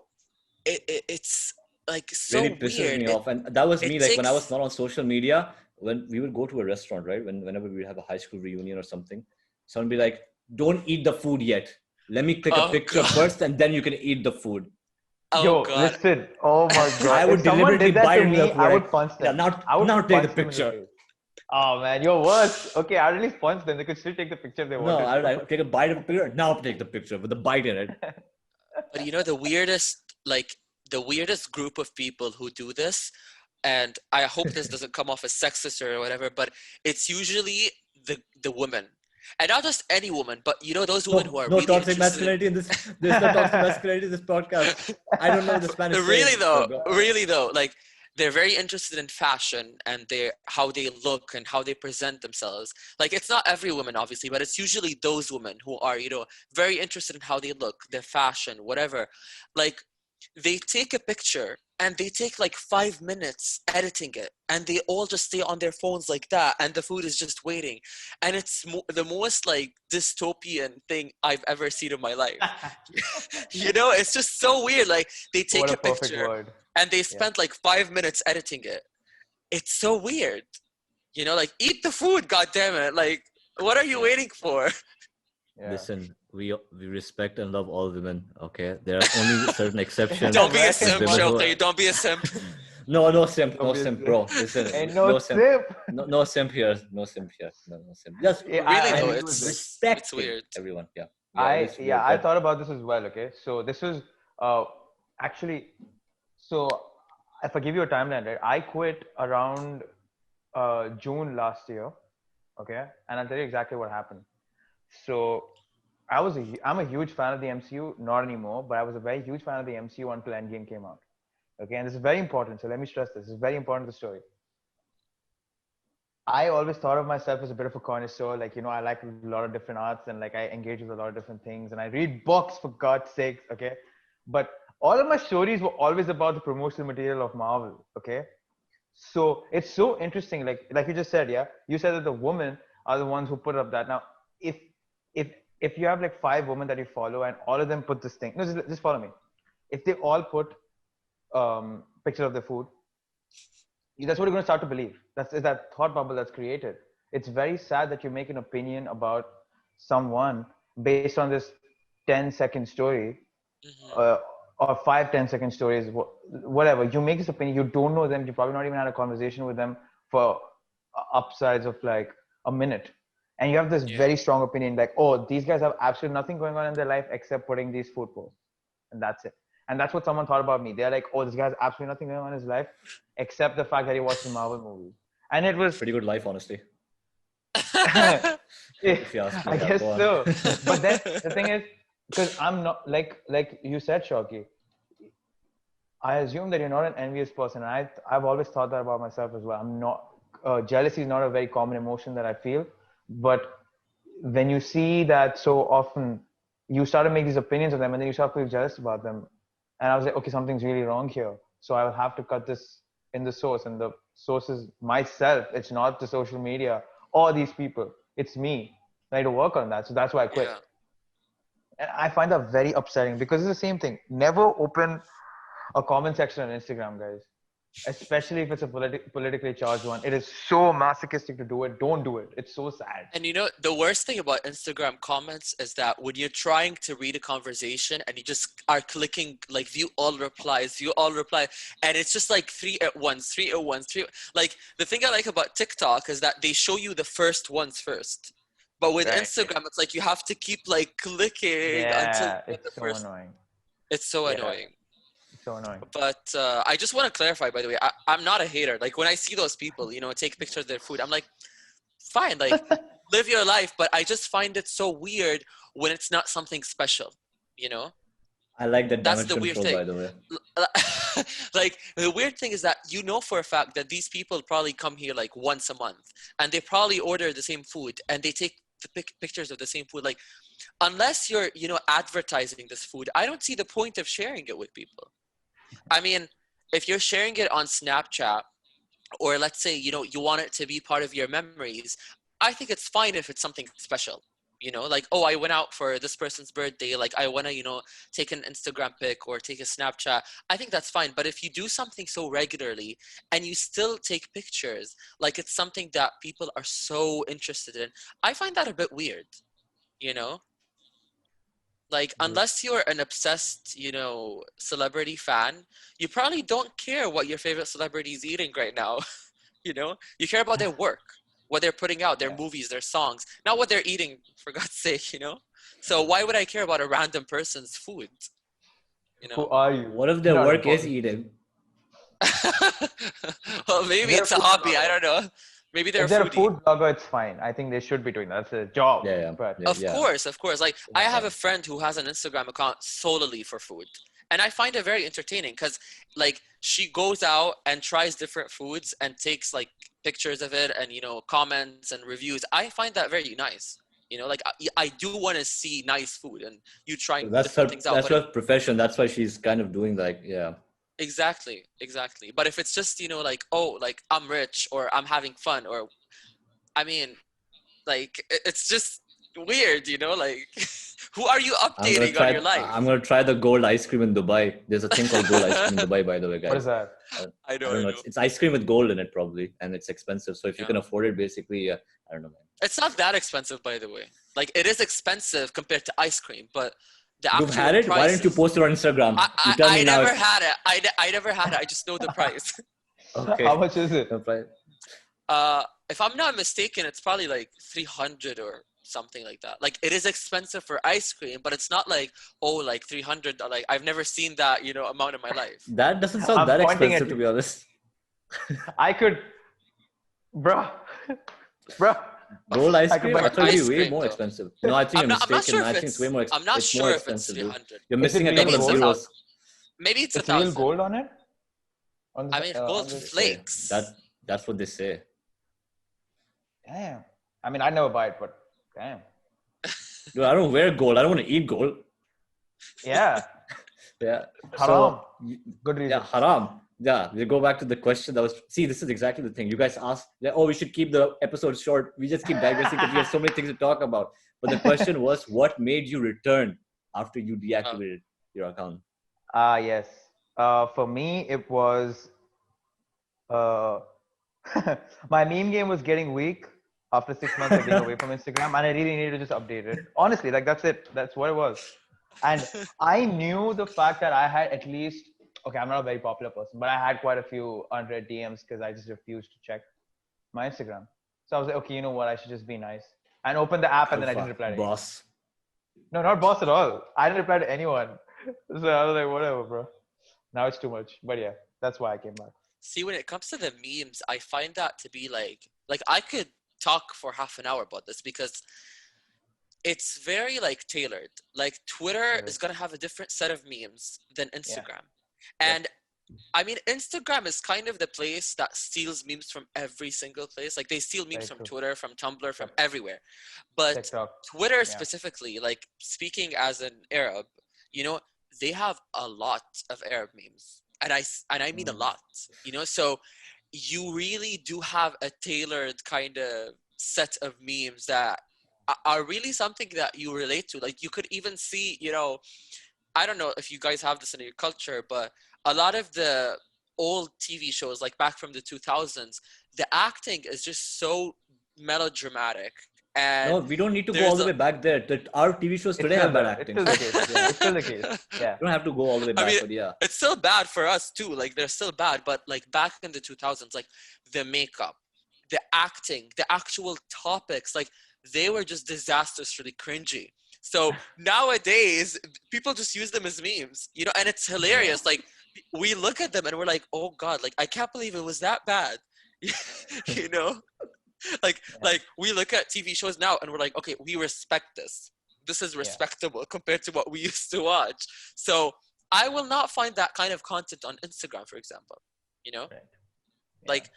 it's like so really pisses weird. me off. And that was me, like when I was not on social media, when we would go to a restaurant, right? Whenever we would have a high school reunion or something, someone would be like, don't eat the food yet. Let me click a picture first and then you can eat the food. God. Listen. Oh my God. I would deliberately bite into the food. I would punch them. Now take the picture. Oh man, you're worse. Okay, I'll at least punch them. They could still take the picture if they want. No, I'll take a bite of the picture. Now take the picture with the bite in it. But the weirdest group of people who do this, and I hope this doesn't come off as sexist or whatever, but it's usually the women. And not just any woman, but you know those women who are No really toxic interested in masculinity in this. There's no toxic masculinity in this podcast. I don't know what the Spanish really saying. though, But really though, like they're very interested in fashion and how they look and how they present themselves. Like it's not every woman obviously, but it's usually those women who are, you know, very interested in how they look, their fashion, whatever. Like they take a picture and they take like 5 minutes editing it, and they all just stay on their phones like that, and the food is just waiting, and it's the most like dystopian thing I've ever seen in my life. You know, it's just so weird. Like they What take a a perfect picture word. and they Yeah. spent like 5 minutes editing it. It's so weird. You know, like eat the food, god damn it. Like what are you waiting for? Yeah. listen, we respect and love all women. Okay, there are only certain exceptions. Don't be a Right. simp, women who- Shawki. Don't be a simp. No simp, no Don't be a simp, simp. bro. Listen, Ain't no no simp, sip. no simp here, no simp here, no simp. Just Yeah, Really I though, agree with this. it's respecting weird. everyone. Yeah, it's weird, I but thought about this as well. Okay, so this was actually, so if I give you a timeline, right? I quit around June last year. Okay, and I'll tell you exactly what happened. So I'm a huge fan of the MCU, not anymore, but I was a very huge fan of the MCU until Endgame came out. Okay, and this is very important. So let me stress this. This is very important to the story. I always thought of myself as a bit of a connoisseur. Like, you know, I like a lot of different arts and like I engage with a lot of different things and I read books for God's sakes. Okay. But all of my stories were always about the promotional material of Marvel. Okay. So it's so interesting. Like you just said, yeah, you said that the women are the ones who put up that. Now, if, if, if you have like 5 women that you follow and all of them put this thing, no, just follow me. If they all put pictures of their food, that's what you're going to start to believe. Is that thought bubble that's created. It's very sad that you make an opinion about someone based on this 10-second story, Mm-hmm. uh, or 5-10-second stories, whatever. You make this opinion, you don't know them, you probably not even had a conversation with them for upsides of like a minute, and you have this Yeah. very strong opinion like, oh, these guys have absolutely nothing going on in their life except putting these food posts, and that's it. And that's what someone thought about me. They're like, oh, this guy has absolutely nothing going on in his life except the fact that he watches Marvel movies. And it was pretty good life, honestly. I If you ask me, yeah, guess go on. so. But then the thing is, because I'm not like you said, Shawki, I assume that you're not an envious person. And I've always thought that about myself as well. I'm not, jealousy is not a very common emotion that I feel. But when you see that so often, you start to make these opinions of them and then you start to feel jealous about them. And I was like, okay, something's really wrong here. So I'll have to cut this in the source. And the source is myself. It's not the social media or these people. It's me. I need to work on that. So that's why I quit. Yeah. And I find that very upsetting because it's the same thing. Never open a comment section on Instagram, guys. Especially if it's a politically charged one. It is so masochistic to do it. Don't do it. It's so sad. And you know, the worst thing about Instagram comments is that when you're trying to read a conversation and you just are clicking like view all replies, and it's just like three at once. Like the thing I like about TikTok is that they show you the first ones first. But with Right. Instagram, it's like you have to keep like clicking until Yeah, you get the it's so first. annoying. It's so Yeah. annoying. It's so annoying. But I just want to clarify, by the way, I'm not a hater. Like when I see those people, you know, take pictures of their food, I'm like, fine, like live your life. But I just find it so weird when it's not something special, you know? I like that That's damage the weird control, thing. by the way. Like the weird thing is that you know for a fact that these people probably come here like once a month and they probably order the same food and they take the pictures of the same food. Like unless you're, you know, advertising this food, I don't see the point of sharing it with people. I mean, if you're sharing it on Snapchat, or let's say, you know, you want it to be part of your memories, I think it's fine if it's something special. You know, like, oh, I went out for this person's birthday. Like, I want to, you know, take an Instagram pic or take a Snapchat. I think that's fine. But if you do something so regularly and you still take pictures, like it's something that people are so interested in, I find that a bit weird, you know? Like, unless you're an obsessed, you know, celebrity fan, you probably don't care what your favorite celebrity is eating right now. You know, you care about their work, what they're putting out, their Yeah. movies, their songs, not what they're eating, for God's sake, you know? So why would I care about a random person's food? You Who know? are you? What if You're their not work is important. eating? Well, maybe Their it's a food is hobby. not I don't know. Maybe they're If a they're a foodie. food blogger, it's fine. I think they should be doing that. That's a job. Yeah, yeah, But yeah, Of yeah. course, of course. Like I have Yeah. a friend who has an Instagram account solely for food. And I find it very entertaining because like she goes out and tries different foods and takes like pictures of it and comments and reviews. I find that very nice. Like I do want to see nice food and you trying different things out. That's But her profession. That's why she's kind of doing like, yeah. exactly, exactly. But if it's just like, oh, like I'm rich or I'm having fun, or I mean, like it's just weird, like who are you updating on your life? I'm gonna try the gold ice cream in Dubai. There's a thing called gold ice cream in Dubai, by the way, guys. what is that? I I don't know. know. It's ice cream with gold in it, probably, and it's expensive. So if you Yeah. can afford it, basically, I don't know, man. It's not that expensive, by the way. Like it is expensive compared to ice cream, but the You've actual had it? Why didn't you prices. post it on Instagram? You tell I me now. never had it. I never had it. I just know the price. Okay. How much is it? No price. If I'm not mistaken, it's probably like 300 or something like that. Like it is expensive for ice cream, but it's not like, oh, like 300. Like I've never seen that, amount in my life. That doesn't sound I'm that pointing at expensive, to you. be honest. I could, bruh. Gold ice I could cream? buy I thought it'd ice be way cream, more though. expensive. No, I think I'm you're not mistaken. sure if I think it's way more. I'm not It's more sure if it's expensive, dude. 300. You're Is it missing a real couple of gold? zeros. Maybe it's It's real 1,000. gold on it? On I mean, gold on this? flakes. That's what they say. Damn. I mean, I never buy it, but damn. Dude, I don't wear gold. I don't want to eat gold. Yeah. Yeah. Haram. So, Good reason. yeah, haram. Yeah, we go back to the question that was. See, this is exactly the thing. You guys asked, oh, we should keep the episode short. We just keep digressing because we have so many things to talk about. But the question was, what made you return after you deactivated your account? Yes. For me, it was my meme game was getting weak after 6 months of being away from Instagram, and I really needed to just update it. Honestly, like that's it. That's what it was. And I knew the fact that I had at least, okay, I'm not a very popular person, but I had quite a few unread DMs because I just refused to check my Instagram. So I was like, okay, you know what? I should just be nice and open the app, and then I didn't reply to anyone. Boss. No, not boss at all. I didn't reply to anyone. So I was like, whatever, bro. Now it's too much. But yeah, that's why I came back. See, when it comes to the memes, I find that to be like I could talk for half an hour about this because it's very like tailored. Like Twitter is gonna have a different set of memes than Instagram. And I mean, Instagram is kind of the place that steals memes from every single place. Like they steal memes from Twitter, from Tumblr, from everywhere. But TikTok. Twitter specifically, like speaking as an Arab, they have a lot of Arab memes. And I mean a lot, so you really do have a tailored kind of set of memes that are really something that you relate to. Like you could even see, I don't know if you guys have this in your culture, but a lot of the old TV shows, like back from the 2000s, the acting is just so melodramatic. And no, we don't need to go all the way back there. Our TV shows today have bad acting. It's still the case. Yeah, it's still the case. Yeah. You don't have to go all the way back, but yeah. It's still bad for us too. Like they're still bad, but like back in the 2000s, like the makeup, the acting, the actual topics, like they were just disastrously cringy. So nowadays, people just use them as memes, and it's hilarious. Like we look at them and we're like, oh God, like I can't believe it was that bad, Like we look at TV shows now and we're like, okay, we respect this. This is respectable compared to what we used to watch. So I will not find that kind of content on Instagram, for example, like,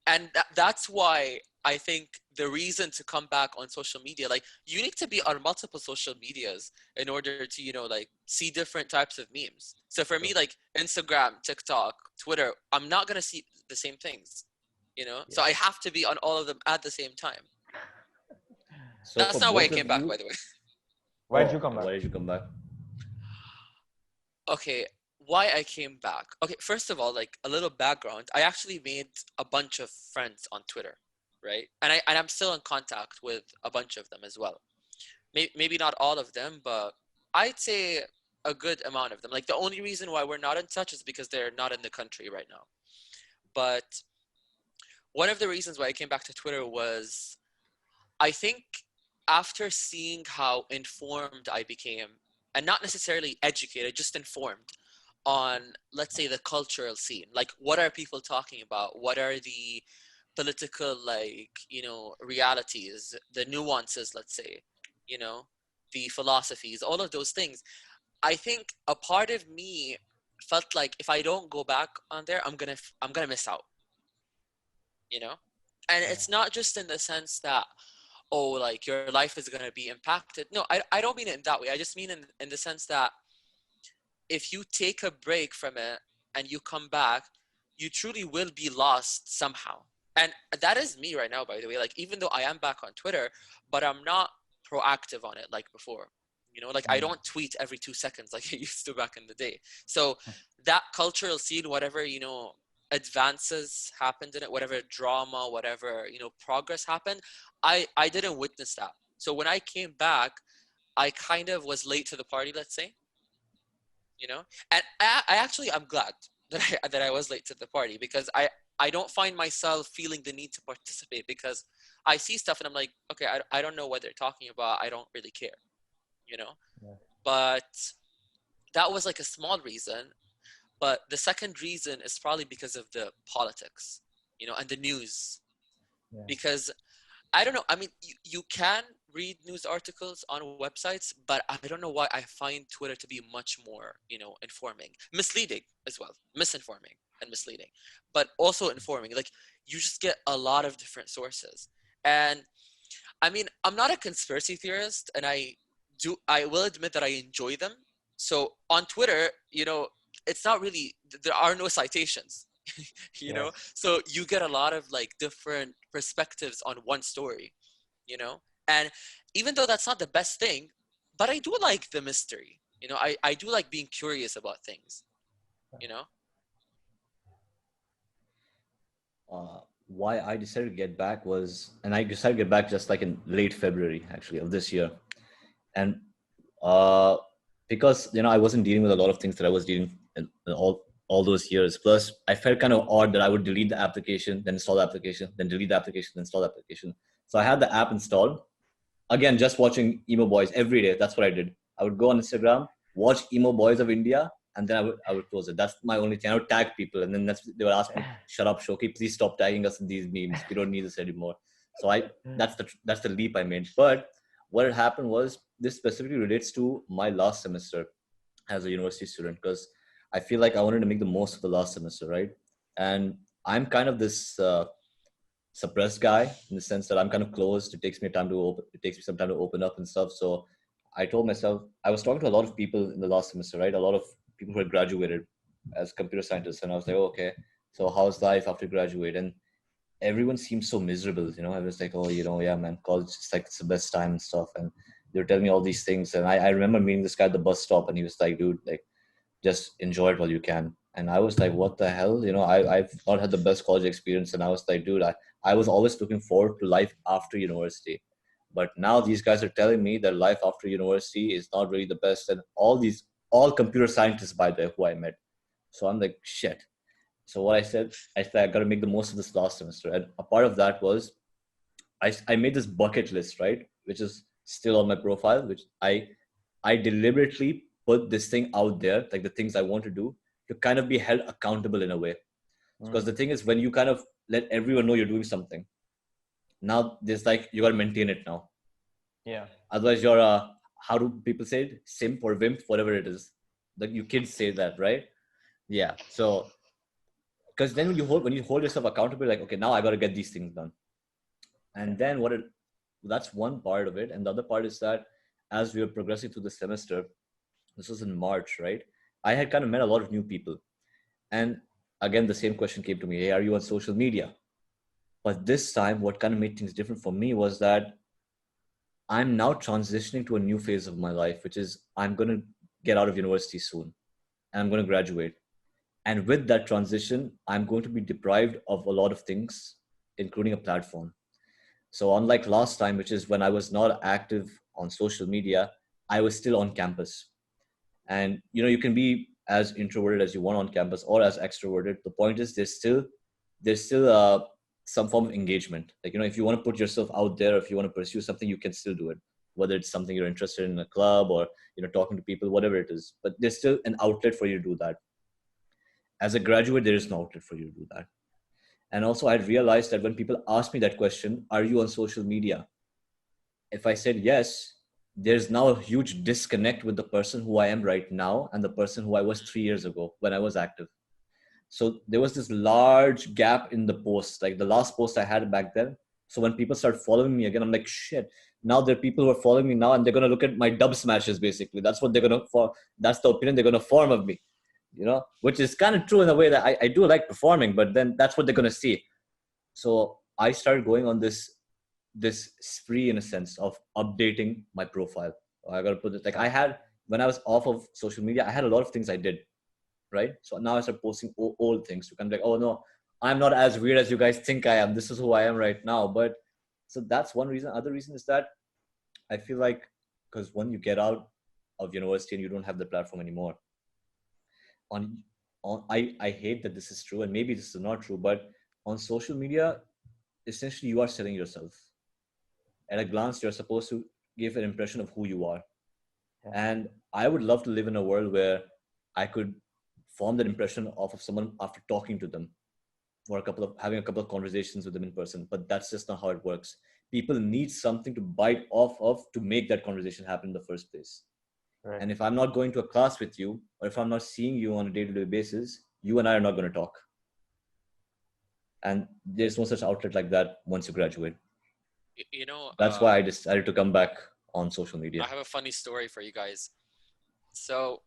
and that's why I think the reason to come back on social media, like you need to be on multiple social medias in order to, like see different types of memes. So for me, like Instagram, TikTok, Twitter, I'm not going to see the same things. So I have to be on all of them at the same time. So that's not why I came back, by the way. Why did you come back? Why did you come back? Okay, why I came back. Okay, first of all, like a little background. I actually made a bunch of friends on Twitter, right? And I'm still in contact with a bunch of them as well. Maybe not all of them, but I'd say a good amount of them. Like the only reason why we're not in touch is because they're not in the country right now. But one of the reasons why I came back to Twitter was, I think after seeing how informed I became, and not necessarily educated, just informed on, let's say, the cultural scene. Like, what are people talking about? What are the political, like, realities, the nuances, let's say, you know, the philosophies, all of those things. I think a part of me felt like if I don't go back on there, I'm gonna miss out, you know? And Yeah. it's not just in the sense that, oh, like your life is gonna be impacted. No, I don't mean it in that way. I just mean in the sense that if you take a break from it and you come back, you truly will be lost somehow. And that is me right now, by the way. Like, even though I am back on Twitter, but I'm not proactive on it like before. Like I Mm. don't tweet every 2 seconds like I used to back in the day. So that cultural scene, whatever, advances happened in it, whatever drama, whatever, progress happened, I didn't witness that. So when I came back, I kind of was late to the party, let's say, and I'm glad that I was late to the party, because I don't find myself feeling the need to participate, because I see stuff and I'm like, okay, I don't know what they're talking about, I don't really care, you know Yeah. but that was like a small reason. But the second reason is probably because of the politics, and the news, Yeah. because I don't know. I mean, you can read news articles on websites, but I don't know why I find Twitter to be much more, informing, misleading as well, misinforming and misleading, but also informing. Like, you just get a lot of different sources. And I mean, I'm not a conspiracy theorist, and I will admit that I enjoy them. So on Twitter, it's not really, there are no citations, Yes. so you get a lot of like different perspectives on one story, and even though that's not the best thing, but I do like the mystery, I do like being curious about things, you know Why I decided to get back was, and I decided to get back just like in late February actually of this year, and uh, because I wasn't dealing with a lot of things that I was dealing in all those years. Plus, I felt kind of odd that I would delete the application, then install the application, then delete the application, then install the application. So I had the app installed. Again, just watching emo boys every day. That's what I did. I would go on Instagram, watch emo boys of India, and then I would close it. That's my only thing. I would tag people, and then they would ask me, "Shut up, Shawki, please stop tagging us in these memes. We don't need this anymore." So that's the leap I made. But what had happened was, this specifically relates to my last semester as a university student, because I feel like I wanted to make the most of the last semester, right? And I'm kind of this suppressed guy in the sense that I'm kind of closed. It takes me some time to open up and stuff. So I told myself, I was talking to a lot of people in the last semester, right? A lot of people who had graduated as computer scientists, and I was like, oh, okay, so how's life after you graduate? And everyone seemed so miserable. I was like, oh, yeah, man, college is like, it's the best time and stuff. And they were telling me all these things, and I remember meeting this guy at the bus stop, and he was like, dude, like, just enjoy it while you can. And I was like, what the hell? I've not had the best college experience. And I was like, dude, I was always looking forward to life after university. But now these guys are telling me that life after university is not really the best. And all computer scientists, by the way, who I met. So I'm like, shit. So what I said, I got to make the most of this last semester. And a part of that was, I made this bucket list, right? Which is still on my profile, which I deliberately put this thing out there, like the things I want to do, to kind of be held accountable in a way. Because Mm. the thing is, when you kind of let everyone know you're doing something, now there's like, you got to maintain it now. Yeah. Otherwise, you're how do people say it? Simp or wimp, whatever it is. Like, you kids say that, right? Yeah. So, because then when you hold yourself accountable, like, okay, now I got to get these things done. And then that's one part of it. And the other part is that as we were progressing through the semester, this was in March, right? I had kind of met a lot of new people. And again, the same question came to me: hey, are you on social media? But this time, what kind of made things different for me was that I'm now transitioning to a new phase of my life, which is, I'm going to get out of university soon and I'm going to graduate. And with that transition, I'm going to be deprived of a lot of things, including a platform. So unlike last time, which is when I was not active on social media, I was still on campus. And you can be as introverted as you want on campus or as extroverted. The point is, there's still some form of engagement. Like, if you want to put yourself out there, if you want to pursue something, you can still do it, whether it's something you're interested in a club, or talking to people, whatever it is. But there's still an outlet for you to do that. As a graduate, there is no outlet for you to do that. And also I realized that when people ask me that question, are you on social media? If I said yes, there's now a huge disconnect with the person who I am right now and the person who I was 3 years ago when I was active. So there was this large gap in the posts, like the last post I had back then. So when people start following me again, I'm like, shit, now there are people who are following me now and they're going to look at my dub smashes, basically. That's what they're going to, that's the opinion they're going to form of me, which is kind of true in a way that I do like performing, but then that's what they're going to see. So I started going on this spree in a sense of updating my profile. I got to put it like when I was off of social media, I had a lot of things I did, right? So now I start posting old things to kind of like, oh no, I'm not as weird as you guys think I am. This is who I am right now. But so that's one reason. Other reason is that I feel like because when you get out of university and you don't have the platform anymore, I hate that this is true, and maybe this is not true, but on social media, essentially you are selling yourself. At a glance, you're supposed to give an impression of who you are. Yeah. And I would love to live in a world where I could form that impression off of someone after talking to them or having a couple of conversations with them in person. But that's just not how it works. People need something to bite off of to make that conversation happen in the first place. Right. And if I'm not going to a class with you, or if I'm not seeing you on a day-to-day basis, you and I are not going to talk. And there's no such outlet like that once you graduate. That's why I decided to come back on social media. I have a funny story for you guys. So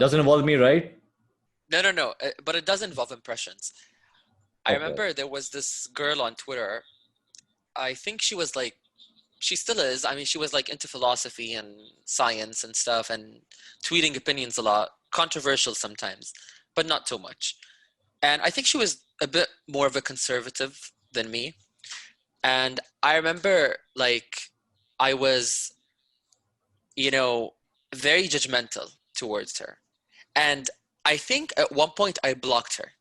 doesn't involve me, right? No, but it does involve impressions. Okay. I remember there was this girl on Twitter. I think she was like, she still is. I mean, she was like into philosophy and science and stuff and tweeting opinions a lot, controversial sometimes, but not too much. And I think she was a bit more of a conservative than me. And I remember like I was, very judgmental towards her. And I think at one point I blocked her.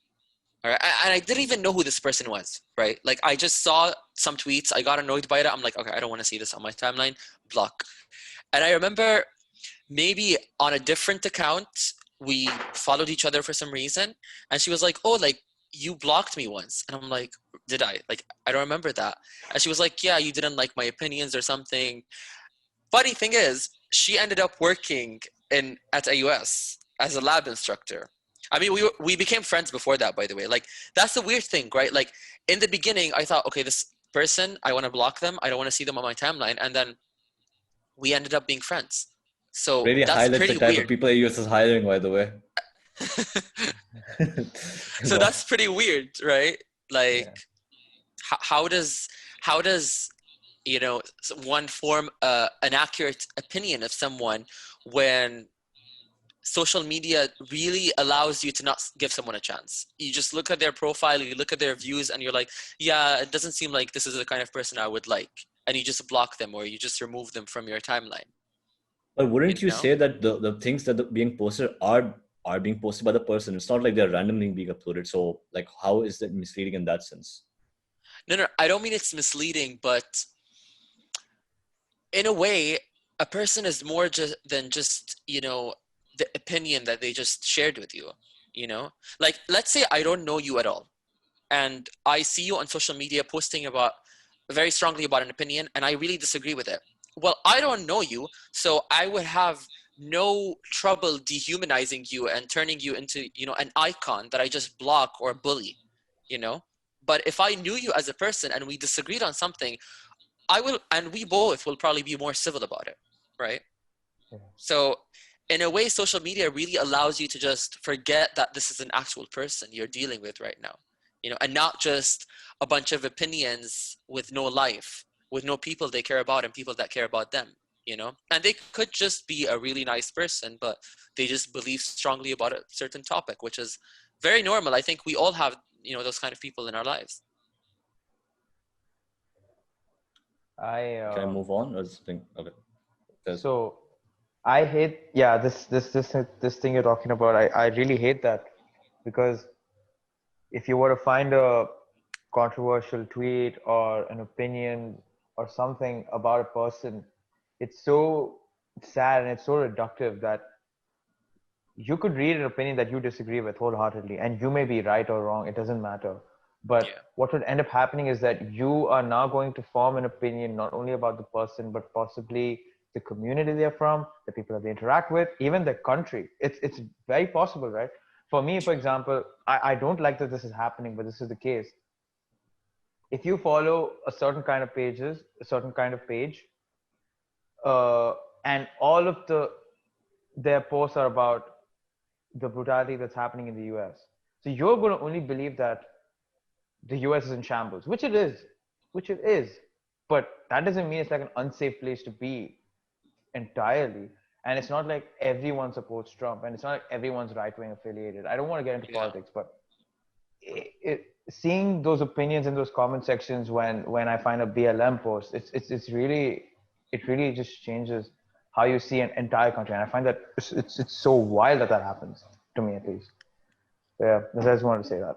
All right. And I didn't even know who this person was, right? Like I just saw some tweets. I got annoyed by it. I'm like, okay, I don't want to see this on my timeline. Block. And I remember maybe on a different account, we followed each other for some reason. And she was like, oh, like you blocked me once. And I'm like, did I? Like, I don't remember that. And she was like, yeah, you didn't like my opinions or something. Funny thing is, she ended up working at AUS as a lab instructor. I mean, we became friends before that, by the way. Like, that's the weird thing, right? Like, in the beginning, I thought, okay, this person, I want to block them. I don't want to see them on my timeline. And then we ended up being friends. So really that's pretty the type weird. Of people AUS is hiring, by the way. So that's pretty weird, right? Like, yeah. How does one form an accurate opinion of someone when social media really allows you to not give someone a chance? You just look at their profile, you look at their views, and you're like, yeah, it doesn't seem like this is the kind of person I would like. And you just block them or you just remove them from your timeline. But wouldn't you say that the things that are being posted are being posted by the person? It's not like they're randomly being uploaded. So like, how is that misleading in that sense? No, I don't mean it's misleading, but in a way, a person is more than just, the opinion that they just shared with you, Like, let's say I don't know you at all. And I see you on social media posting very strongly about an opinion, and I really disagree with it. Well, I don't know you, so I would have no trouble dehumanizing you and turning you into, an icon that I just block or bully, But if I knew you as a person and we disagreed on something, and we both will probably be more civil about it, right? Yeah. So in a way, social media really allows you to just forget that this is an actual person you're dealing with right now, and not just a bunch of opinions with no life, with no people they care about and people that care about them, and they could just be a really nice person, but they just believe strongly about a certain topic, which is very normal. I think we all have, those kind of people in our lives. Can I move on or something? Okay. So I hate, this thing you're talking about. I really hate that, because if you were to find a controversial tweet or an opinion or something about a person, it's so sad and it's so reductive that you could read an opinion that you disagree with wholeheartedly, and you may be right or wrong. It doesn't matter. But Yeah. what would end up happening is that you are now going to form an opinion not only about the person, but possibly the community they're from, the people that they interact with, even the country. It's very possible, right? For me, for True. example, I don't like that this is happening, but this is the case. If you follow a certain kind of pages, a certain kind of page, uh, and all of their posts are about the brutality that's happening in the US. So you're going to only believe that the US is in shambles, which it is. But that doesn't mean it's like an unsafe place to be entirely. And it's not like everyone supports Trump, and it's not like everyone's right wing affiliated. I don't want to get into Yeah. politics, but seeing those opinions in those comment sections when I find a BLM post, it's really, it really just changes how you see an entire country, and I find that it's so wild that that happens to me at least. Yeah, I just wanted to say that.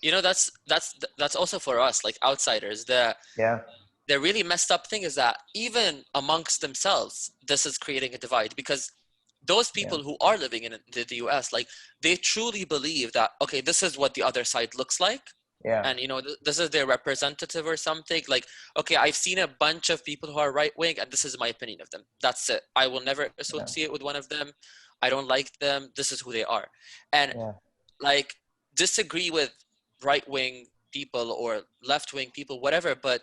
You know, that's also for us, like outsiders. Yeah, The really messed up thing is that even amongst themselves, this is creating a divide, because those yeah, people who are living in the US, like, they truly believe that, okay, this is what the other side looks like. yeah, And, you know, this is their representative or something. Like, okay, I've seen a bunch of people who are right wing, and this is my opinion of them. That's it. I will never yeah, associate with one of them. I don't like them. This is who they are. And, yeah, like, disagree with right wing people or left wing people, whatever, but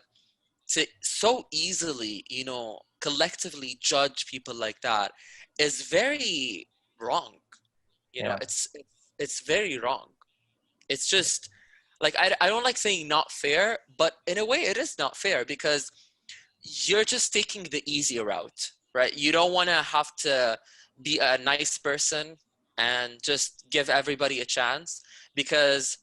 to so easily, you know, collectively judge people like that is very wrong. You know, yeah, it's very wrong. It's just like, I don't like saying not fair, but in a way it is not fair, because you're just taking the easy route, right? You don't want to have to be a nice person and just give everybody a chance, because,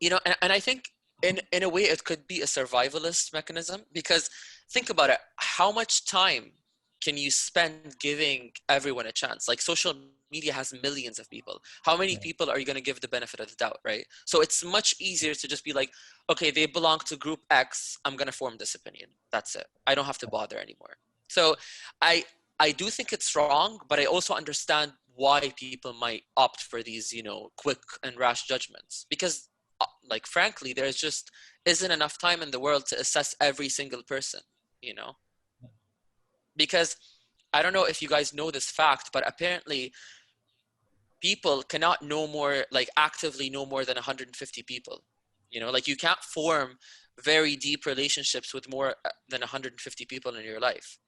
you know, and I think in a way it could be a survivalist mechanism, because think about it, how much time can you spend giving everyone a chance? Like, social media has millions of people. How many yeah, people are you going to give the benefit of the doubt, right? So it's much easier to just be like, okay, they belong to group X, I'm going to form this opinion, that's it, I don't have to bother anymore. So i I do think it's wrong, but I also understand why people might opt for these, you know, quick and rash judgments, because, like, frankly, there's just isn't enough time in the world to assess every single person, you know. Because I don't know if you guys know this fact, but apparently people cannot know more, like, actively know more than 150 people. You know, like, you can't form very deep relationships with more than 150 people in your life.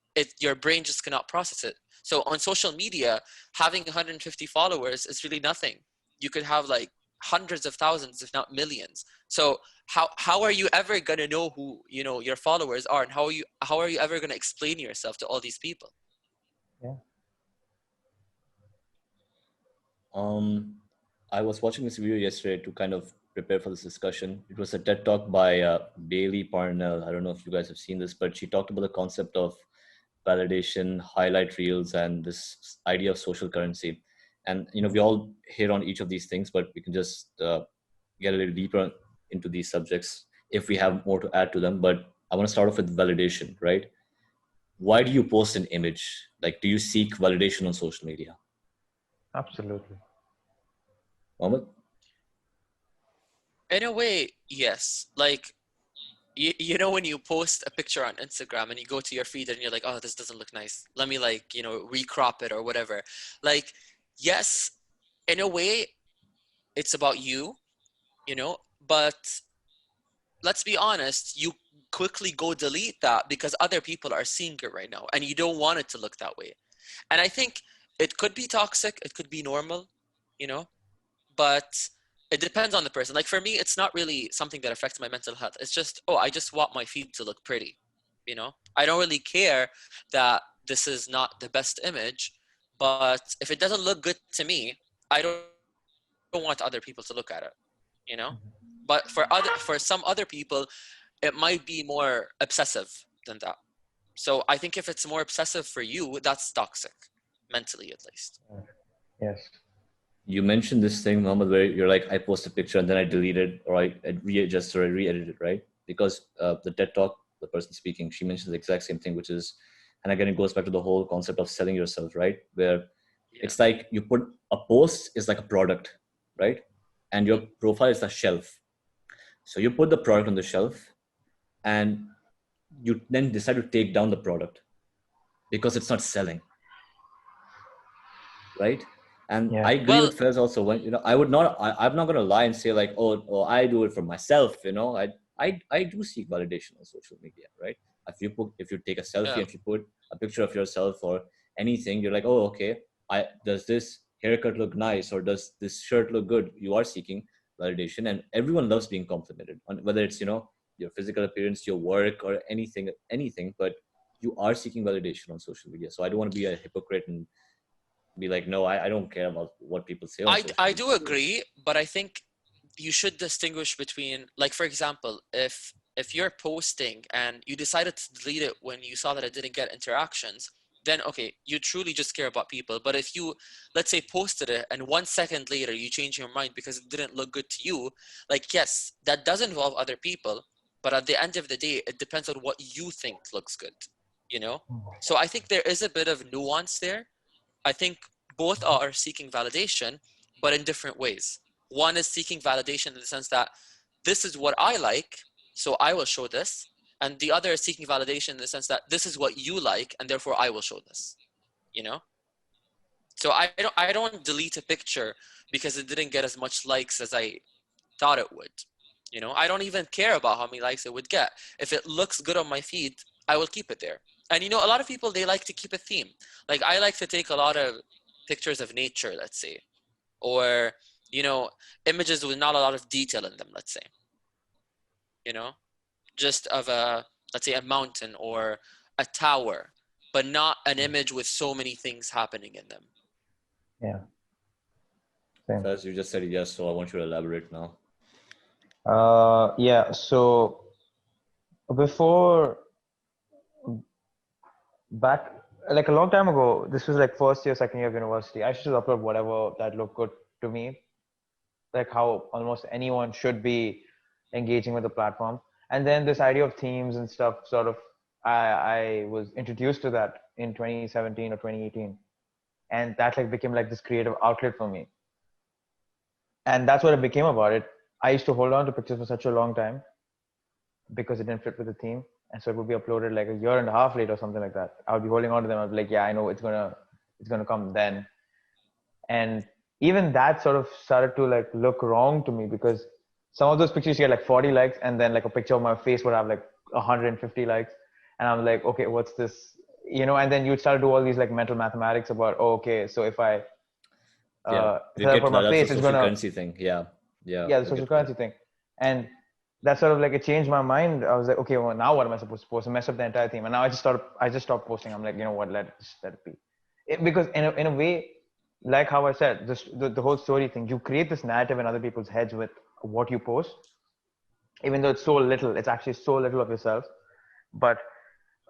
Your brain just cannot process it. So on social media, having 150 followers is really nothing. You could have like hundreds of thousands, if not millions. So how are you ever going to know who, you know, your followers are, and how are you ever going to explain yourself to all these people? yeah. Um, I was watching this video yesterday to kind of prepare for this discussion. It was a TED talk by Bailey Parnell. I don't know if you guys have seen this, but she talked about the concept of validation, highlight reels, and this idea of social currency. And you know, we all hit on each of these things, but we can just get a little deeper into these subjects if we have more to add to them. But I want to start off with validation, right? Why do you post an image? Like, do you seek validation on social media? Absolutely. Mohammed? In a way, yes. Like, you know, when you post a picture on Instagram and you go to your feed and you're like, oh, this doesn't look nice, let me, like, you know, recrop it or whatever. Like, yes, in a way it's about you, you know, but let's be honest, you quickly go delete that because other people are seeing it right now and you don't want it to look that way. And I think it could be toxic, it could be normal, you know, but it depends on the person. Like, for me, it's not really something that affects my mental health. It's just, oh, I just want my feed to look pretty, you know. I don't really care that this is not the best image, but if it doesn't look good to me, I don't want other people to look at it, you know. But for some other people, it might be more obsessive than that. So I think if it's more obsessive for you, that's toxic, mentally at least. Yes. You mentioned this thing, Mohammed, where you're like, I post a picture and then I delete it, or I readjust or I re-edit it, right? Because the TED Talk, the person speaking, she mentions the exact same thing, which is, and again, it goes back to the whole concept of selling yourself, right? Where Yeah. It's like you put a post is like a product, right? And your profile is a shelf. So you put the product on the shelf and you then decide to take down the product because it's not selling, right? And Yeah. I agree Well, with Faiz also. When I would not, I'm not going to lie and say like, oh, I do it for myself. I do seek validation on social media, right? If you take a selfie, yeah. if you put a picture of yourself or anything, you're like, oh, okay, does this haircut look nice or does this shirt look good? You are seeking validation, and everyone loves being complimented on whether it's your physical appearance, your work, or anything. But you are seeking validation on social media. So I don't want to be a hypocrite and be like, no, I don't care about what people say on social I media. do agree, but I think you should distinguish between, like, for example, if you're posting and you decided to delete it when you saw that it didn't get interactions, then okay, you truly just care about people. But if you, let's say, posted it and 1 second later you change your mind because it didn't look good to you, like, yes, that does involve other people, but at the end of the day, it depends on what you think looks good, you know? So I think there is a bit of nuance there. I think both are seeking validation, but in different ways. One is seeking validation in the sense that this is what I like, so I will show this. And the other is seeking validation in the sense that this is what you like, and therefore I will show this. You know? So I don't delete a picture because it didn't get as much likes as I thought it would. You know, I don't even care about how many likes it would get. If it looks good on my feed, I will keep it there. And a lot of people, they like to keep a theme. Like, I like to take a lot of pictures of nature, let's say, or you know images with not a lot of detail in them, let's say, you know just of a, let's say, a mountain or a tower, but not an image with so many things happening in them. Yeah. Same. Faiz, you just said yes, so I want you to elaborate now. Yeah. So before, back like a long time ago, this was like first year, second year of university. I used to upload whatever that looked good to me, like how almost anyone should be engaging with the platform. And then this idea of themes and stuff sort of, I was introduced to that in 2017 or 2018, and that like became like this creative outlet for me. And that's what it became about it. I used to hold on to pictures for such a long time because it didn't fit with the theme, and so it would be uploaded like a year and a half later or something like that. I would be holding on to them. I'd be like, yeah, I know it's gonna come then. And even that sort of started to like look wrong to me, because some of those pictures you get like 40 likes, and then like a picture of my face would have like 150 likes, and I'm like, okay, what's this? And then you'd start to do all these like mental mathematics about, oh, okay, so if I Yeah, if I put my that's a face, it's social gonna, currency thing. Yeah, yeah, the we get social to that. currency thing. And that sort of like, it changed my mind. I was like, okay, well, now what am I supposed to post? I messed up the entire theme, and now I just stopped posting. I'm like, you know what, let it be. Because in a way, like how I said, the whole story thing, you create this narrative in other people's heads with what you post, even though it's so little. It's actually so little of yourself. But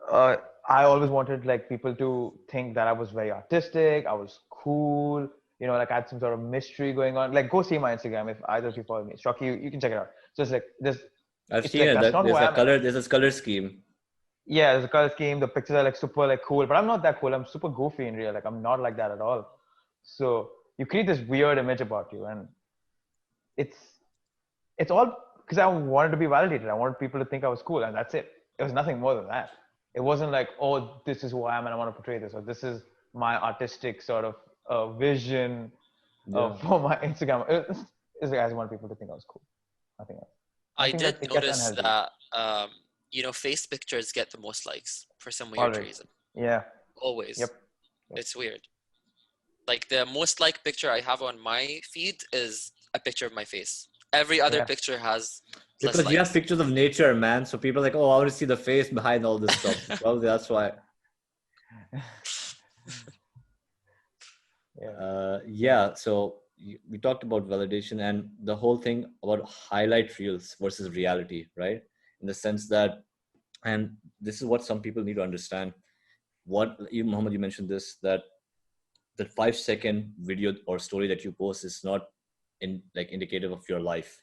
uh, I always wanted like people to think that I was very artistic, I was cool, like I had some sort of mystery going on. Like, go see my Instagram if either of you follow me. Shawki, you can check it out. So it's like this, I've it's seen like it. that's That not who I am. there's a color scheme. Yeah, there's a color scheme. The pictures are like super like cool, but I'm not that cool. I'm super goofy in real. Like, I'm not like that at all. So you create this weird image about you, and it's it's all because I wanted to be validated. I wanted people to think I was cool, and that's it. It was nothing more than that. It wasn't like, oh, this is who I am and I want to portray this, or this is my artistic sort of vision Yeah. for my Instagram. It's like, I just want people to think I was cool. Nothing else. I I think did that it gets notice unhealthy. that face pictures get the most likes for some weird Always. reason. Yeah. Always. Yep. Yep. It's weird. Like, the most liked picture I have on my feed is a picture of my face. Every other Yeah. picture has less Because you have likes. pictures of nature, man. So people are like, oh, I want to see the face behind all this stuff. So probably that's why. Yeah. Yeah. So we talked about validation and the whole thing about highlight reels versus reality, right? In the sense that, and this is what some people need to understand. What you, Muhammad, you mentioned this, that the 5 second video or story that you post is not indicative of your life,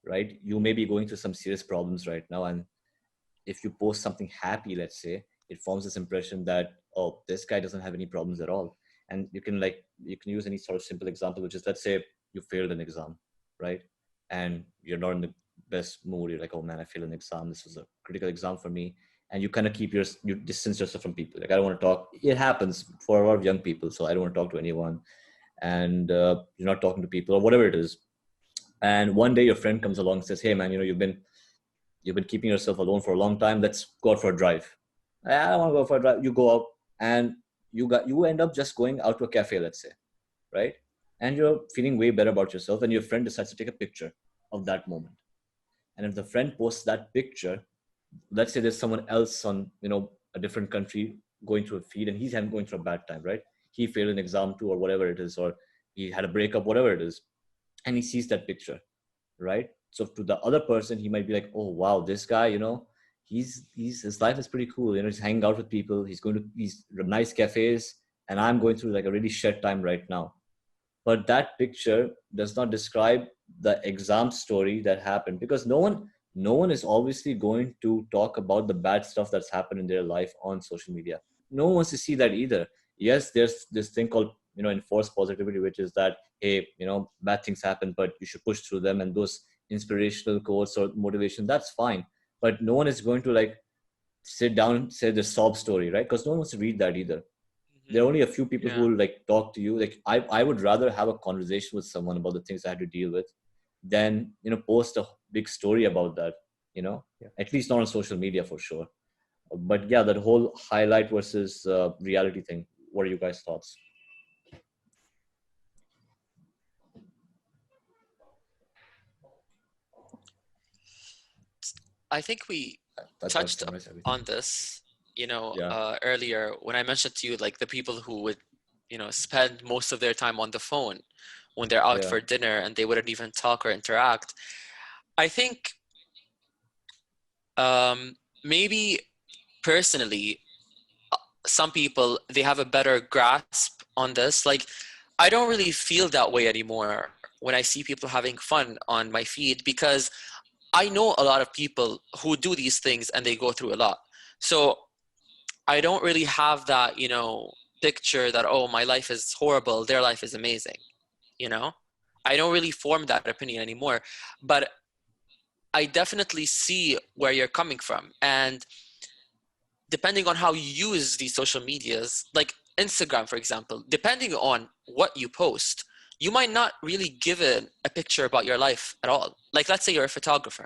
right? You may be going through some serious problems right now, and if you post something happy, let's say, it forms this impression that, oh, this guy doesn't have any problems at all. And you can use any sort of simple example, which is, let's say you failed an exam, right? And you're not in the best mood. You're like, oh man, I failed an exam. This was a critical exam for me. And you kind of you distance yourself from people. Like, I don't want to talk. It happens for a lot of young people. So I don't want to talk to anyone. And you're not talking to people or whatever it is. And one day your friend comes along and says, hey man, you've been keeping yourself alone for a long time. Let's go out for a drive. I don't want to go for a drive. You go out and you end up just going out to a cafe, let's say, right? And you're feeling way better about yourself, and your friend decides to take a picture of that moment. And if the friend posts that picture, let's say there's someone else on, a different country going through a feed, and he's going through a bad time, right? He failed an exam too, or whatever it is, or he had a breakup, whatever it is. And he sees that picture, right? So to the other person, he might be like, oh, wow, this guy, his life is pretty cool. He's hanging out with people. He's going to these nice cafes, and I'm going through like a really shit time right now. But that picture does not describe the exam story that happened, because no one is obviously going to talk about the bad stuff that's happened in their life on social media. No one wants to see that either. Yes, there's this thing called, enforced positivity, which is that, hey, bad things happen, but you should push through them. And those inspirational quotes or motivation, that's fine. But no one is going to like sit down and say the sob story, right? Because no one wants to read that either. There are only a few people who will like talk to you. Like I would rather have a conversation with someone about the things I had to deal with than, post a big story about that, at least not on social media for sure. But yeah, that whole highlight versus reality thing. What are you guys' thoughts? I think we touched on this, earlier when I mentioned to you, like the people who would, spend most of their time on the phone when they're out for dinner, and they wouldn't even talk or interact. I think maybe personally, some people, they have a better grasp on this. Like, I don't really feel that way anymore when I see people having fun on my feed, because I know a lot of people who do these things and they go through a lot. So I don't really have that, picture that, oh, my life is horrible, their life is amazing. I don't really form that opinion anymore. But I definitely see where you're coming from. And depending on how you use these social medias, like Instagram, for example, depending on what you post, you might not really give it a picture about your life at all. Like, let's say you're a photographer.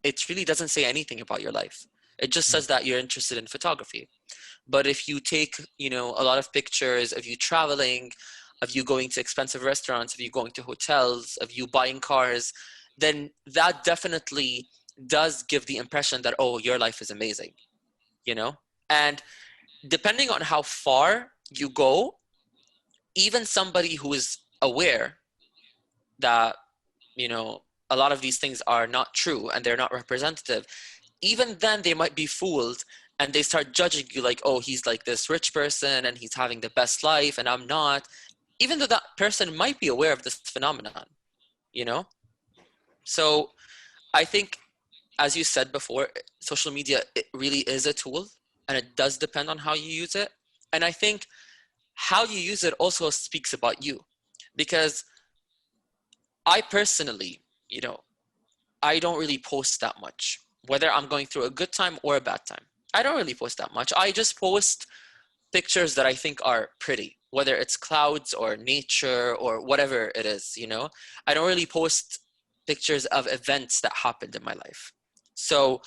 It really doesn't say anything about your life. It just says that you're interested in photography. But if you take, a lot of pictures of you traveling, of you going to expensive restaurants, of you going to hotels, of you buying cars, then that definitely does give the impression that, oh, your life is amazing, And depending on how far you go, even somebody who is aware that, a lot of these things are not true and they're not representative, even then they might be fooled, and they start judging you like, oh, he's like this rich person and he's having the best life and I'm not, even though that person might be aware of this phenomenon, So I think, as you said before, social media, it really is a tool, and it does depend on how you use it. And I think how you use it also speaks about you, because I personally, I don't really post that much, whether I'm going through a good time or a bad time. I don't really post that much. I just post pictures that I think are pretty, whether it's clouds or nature or whatever it is, I don't really post pictures of events that happened in my life. So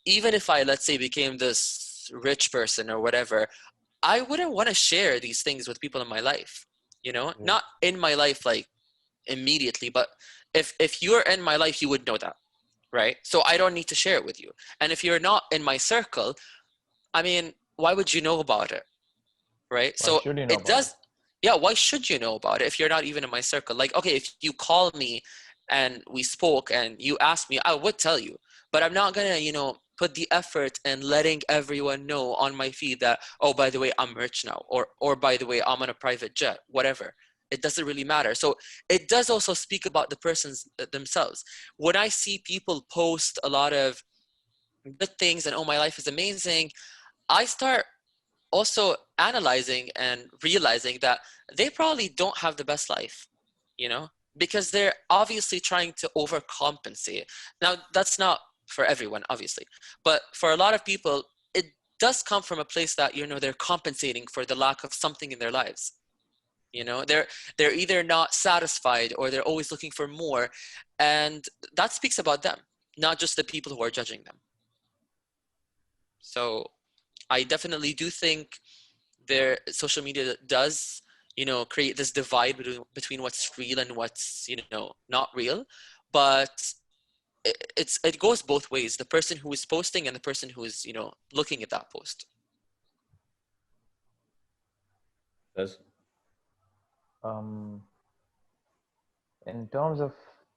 even if I, let's say, became this rich person or whatever, I wouldn't want to share these things with people in my life, not in my life, like immediately, but if you're in my life, you would know that, right? So I don't need to share it with you. And if you're not in my circle, I mean, why would you know about it? Right? So it does. Yeah, why should you know about it if you're not even in my circle? Like, okay, if you call me and we spoke and you asked me, I would tell you. But I'm not gonna, put the effort in letting everyone know on my feed that, oh, by the way, I'm rich now, or by the way, I'm on a private jet, whatever. It doesn't really matter. So it does also speak about the persons themselves. When I see people post a lot of good things and, oh, my life is amazing, I start also analyzing and realizing that they probably don't have the best life, because they're obviously trying to overcompensate. Now, that's not for everyone, obviously, but for a lot of people, it does come from a place that, they're compensating for the lack of something in their lives. They're either not satisfied or they're always looking for more, and that speaks about them, not just the people who are judging them. So I definitely do think their social media does, create this divide between what's real and what's, not real. But it goes both ways, the person who is posting and the person who is, looking at that post. Yes. In terms of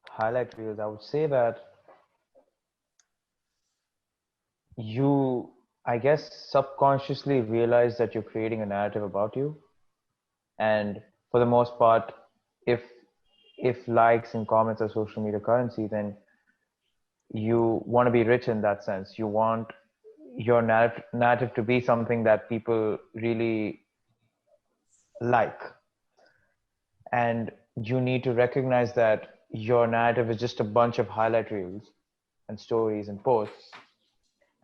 highlight reels, I would say that you, I guess, subconsciously realize that you're creating a narrative about you. And for the most part, if likes and comments are social media currency, then you want to be rich in that sense. You want your narrative to be something that people really like. And you need to recognize that your narrative is just a bunch of highlight reels and stories and posts.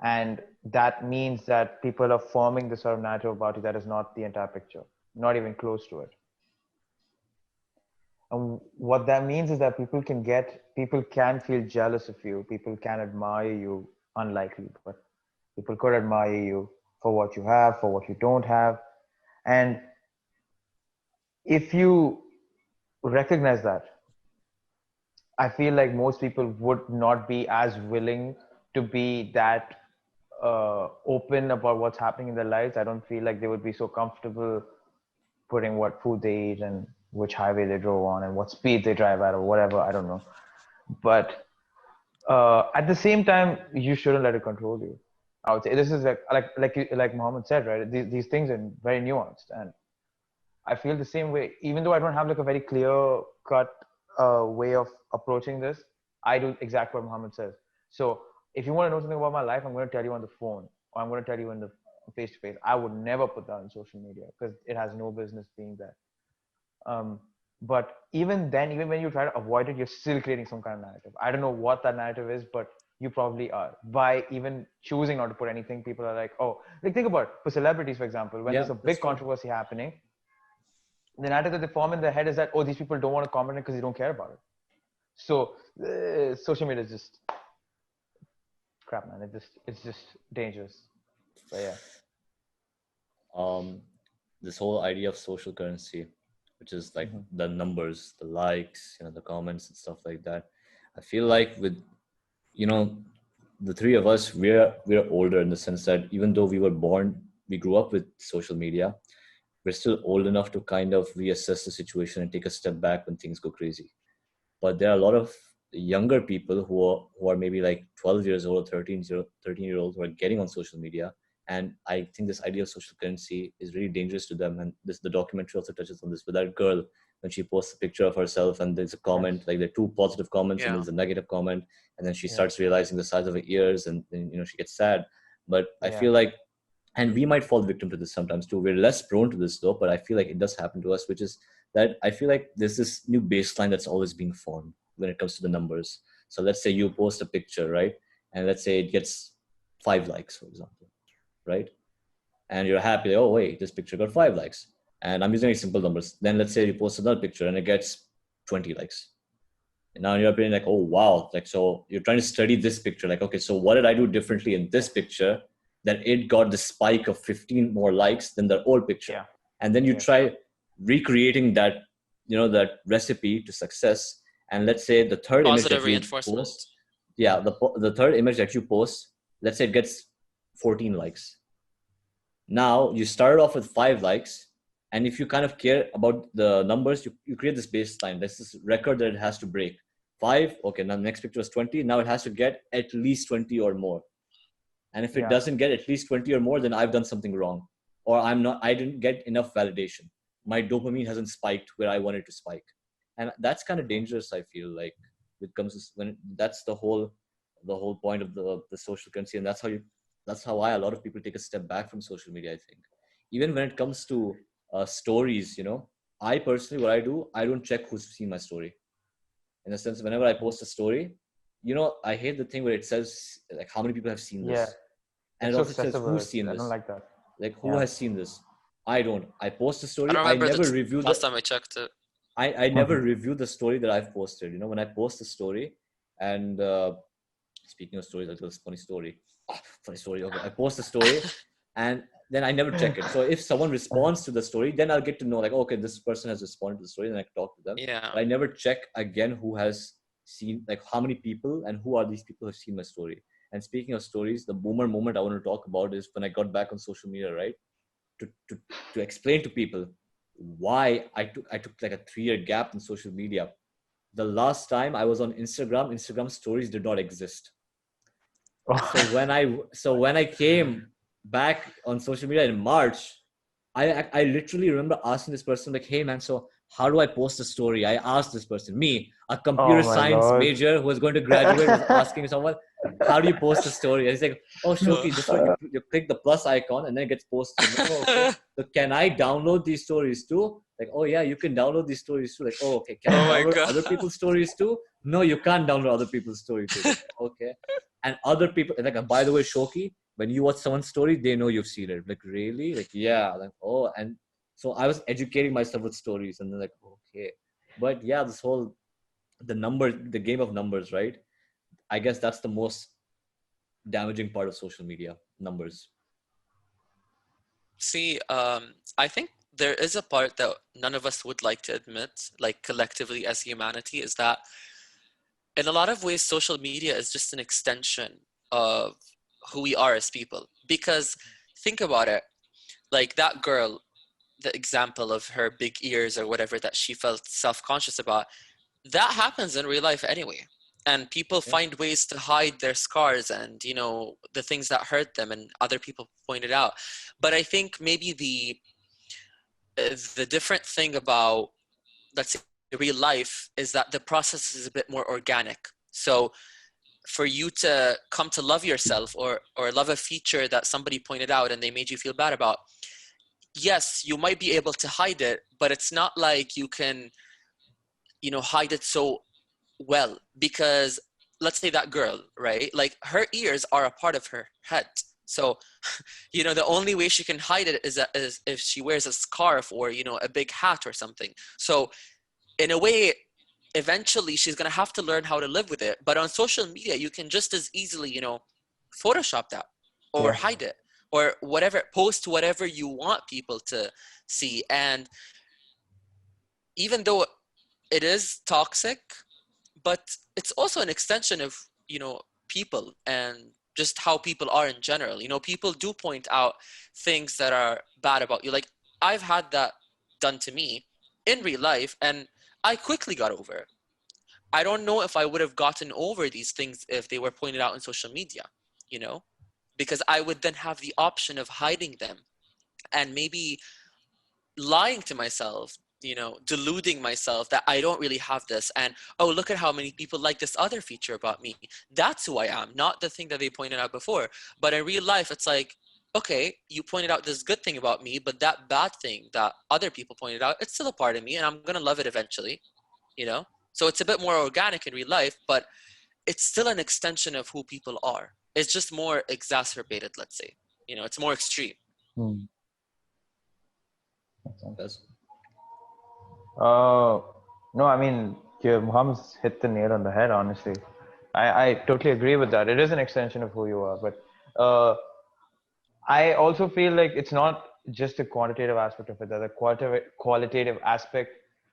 And that means that people are forming this sort of narrative about you that is not the entire picture, not even close to it. And what that means is that people can feel jealous of you. People can admire you, unlikely, but people could admire you for what you have, for what you don't have. And if you recognize that, I feel like most people would not be as willing to be that open about what's happening in their lives. I don't feel like they would be so comfortable putting what food they eat and which highway they drove on and what speed they drive at or whatever. I don't know. But at the same time, you shouldn't let it control you. I would say this is like Mohammed said, right? These things are very nuanced, and I feel the same way. Even though I don't have like a very clear cut way of approaching this, I do exactly what Mohammed says. So if you want to know something about my life, I'm going to tell you on the phone, or I'm going to tell you in the face to face. I would never put that on social media because it has no business being there. But even then, even when you try to avoid it, you're still creating some kind of narrative. I don't know what that narrative is, but you probably are. By even choosing not to put anything, people are like, oh, like think about it. For celebrities, for example, when there's a big controversy happening, the narrative that they form in their head is that, oh, these people don't want to comment because they don't care about it. So social media is just crap, man. It's just dangerous. But yeah. This whole idea of social currency, which is like the numbers, the likes, the comments and stuff like that. I feel like with, the three of us, we're older in the sense that even though we grew up with social media, we're still old enough to kind of reassess the situation and take a step back when things go crazy. But there are a lot of younger people who are maybe like 12 years old, 13-year-olds who are getting on social media. And I think this idea of social currency is really dangerous to them. And the documentary also touches on this with that girl when she posts a picture of herself and there's a comment, like there are two positive comments and there's a negative comment. And then she starts realizing the size of her ears and then, she gets sad. But I feel like, and we might fall victim to this sometimes too. We're less prone to this though, but I feel like it does happen to us, which is that I feel like there's this new baseline that's always being formed when it comes to the numbers. So let's say you post a picture, right? And let's say it gets 5 likes, for example, right? And you're happy, oh wait, this picture got 5 likes. And I'm using simple numbers. Then let's say you post another picture and it gets 20 likes. And now you're being like, oh wow, like, so you're trying to study this picture. Like, okay, so what did I do differently in this picture that it got the spike of 15 more likes than the old picture? Yeah. And then you try recreating that, that recipe to success. And let's say the third Positive image that you reinforcement. post, the third image that you post, let's say it gets 14 likes. Now you started off with 5 likes. And if you kind of care about the numbers, you create this baseline. There's this record that it has to break. 5, okay, now the next picture was 20. Now it has to get at least 20 or more. And if it doesn't get at least 20 or more, then I've done something wrong. Or I didn't get enough validation. My dopamine hasn't spiked where I want it to spike. And that's kind of dangerous, I feel like, when that's the whole point of the social currency. And that's how a lot of people take a step back from social media, I think. even when it comes to stories, you know, I personally, what I do, I don't check who's seen my story. In the sense, whenever I post a story, you know, I hate the thing where it says like how many people have seen Yeah. this, and It's it so also says accessible. who's seen I don't this, like that. like who Yeah. has seen this. I don't. I post a I story. don't I remember never review last the. time I checked it. I never review the story that I've posted. You know, when I post a story, and speaking of stories, I'll tell this funny story. Funny story. Okay, I post a story, and then I never check it. So if someone responds to the story, then I'll get to know like, okay, this person has responded to the story, and I can talk to them. Yeah. But I never check again who has seen, like how many people and who are these people who have seen my story. And speaking of stories, the boomer moment I want to talk about is when I got back on social media, right? To explain to people why I took like a 3-year gap in social media. The last time I was on Instagram, Instagram stories did not exist. So when I came back on social media in March, I literally remember asking this person like, hey man, so how do I post a story? I asked this person, me, a computer Oh my science lord. major who was going to graduate, was asking someone, how do you post a story? And he's like, oh Shawki, just what you click the plus icon and then it gets posted. Like, oh, okay. So can I download these stories too? Like, oh yeah, you can download these stories too. Like, oh okay, can I Oh my download god. other people's stories too? No, you can't download other people's stories too. Like, okay. And other people, like, by the way, Shoki, when you watch someone's story, they know you've seen it. Like, really? Like, yeah. Like, oh, and so I was educating myself with stories, and then like, okay. But yeah, this whole the game of numbers, right? I guess that's the most damaging part of social media, numbers. See, I think there is a part that none of us would like to admit, like collectively as humanity, is that in a lot of ways, social media is just an extension of who we are as people. Because think about it, like that girl, the example of her big ears or whatever that she felt self-conscious about, that happens in real life anyway. And people Yeah. find ways to hide their scars and, you know, the things that hurt them, and other people point it out. But I think maybe the different thing about, let's say, real life is that the process is a bit more organic. So for you to come to love yourself, or love a feature that somebody pointed out and they made you feel bad about, yes, you might be able to hide it, but it's not like you can, you know, hide it so well. Because let's say that girl, right, like her ears are a part of her head. So you know, the only way she can hide it is if she wears a scarf or, you know, a big hat or something. So in a way, eventually she's going to have to learn how to live with it. But on social media, you can just as easily, you know, Photoshop that or Yeah. hide it or whatever, post whatever you want people to see. And even though it is toxic, but it's also an extension of, you know, people and just how people are in general. You know, people do point out things that are bad about you. Like, I've had that done to me in real life, and I quickly got over it. I don't know if I would have gotten over these things if they were pointed out on social media, you know, because I would then have the option of hiding them and maybe lying to myself, you know, deluding myself that I don't really have this. And, oh, look at how many people like this other feature about me. That's who I am, not the thing that they pointed out before. But in real life, it's like, okay, you pointed out this good thing about me, but that bad thing that other people pointed out, it's still a part of me, and I'm going to love it eventually, you know? So it's a bit more organic in real life, but it's still an extension of who people are. It's just more exacerbated, let's say. You know, it's more extreme. Hmm. Makes sense. That's Uh, no, I mean, Muhammad's hit the nail on the head, honestly. I totally agree with that. It is an extension of who you are. But I also feel like it's not just the quantitative aspect of it, that the qualitative aspect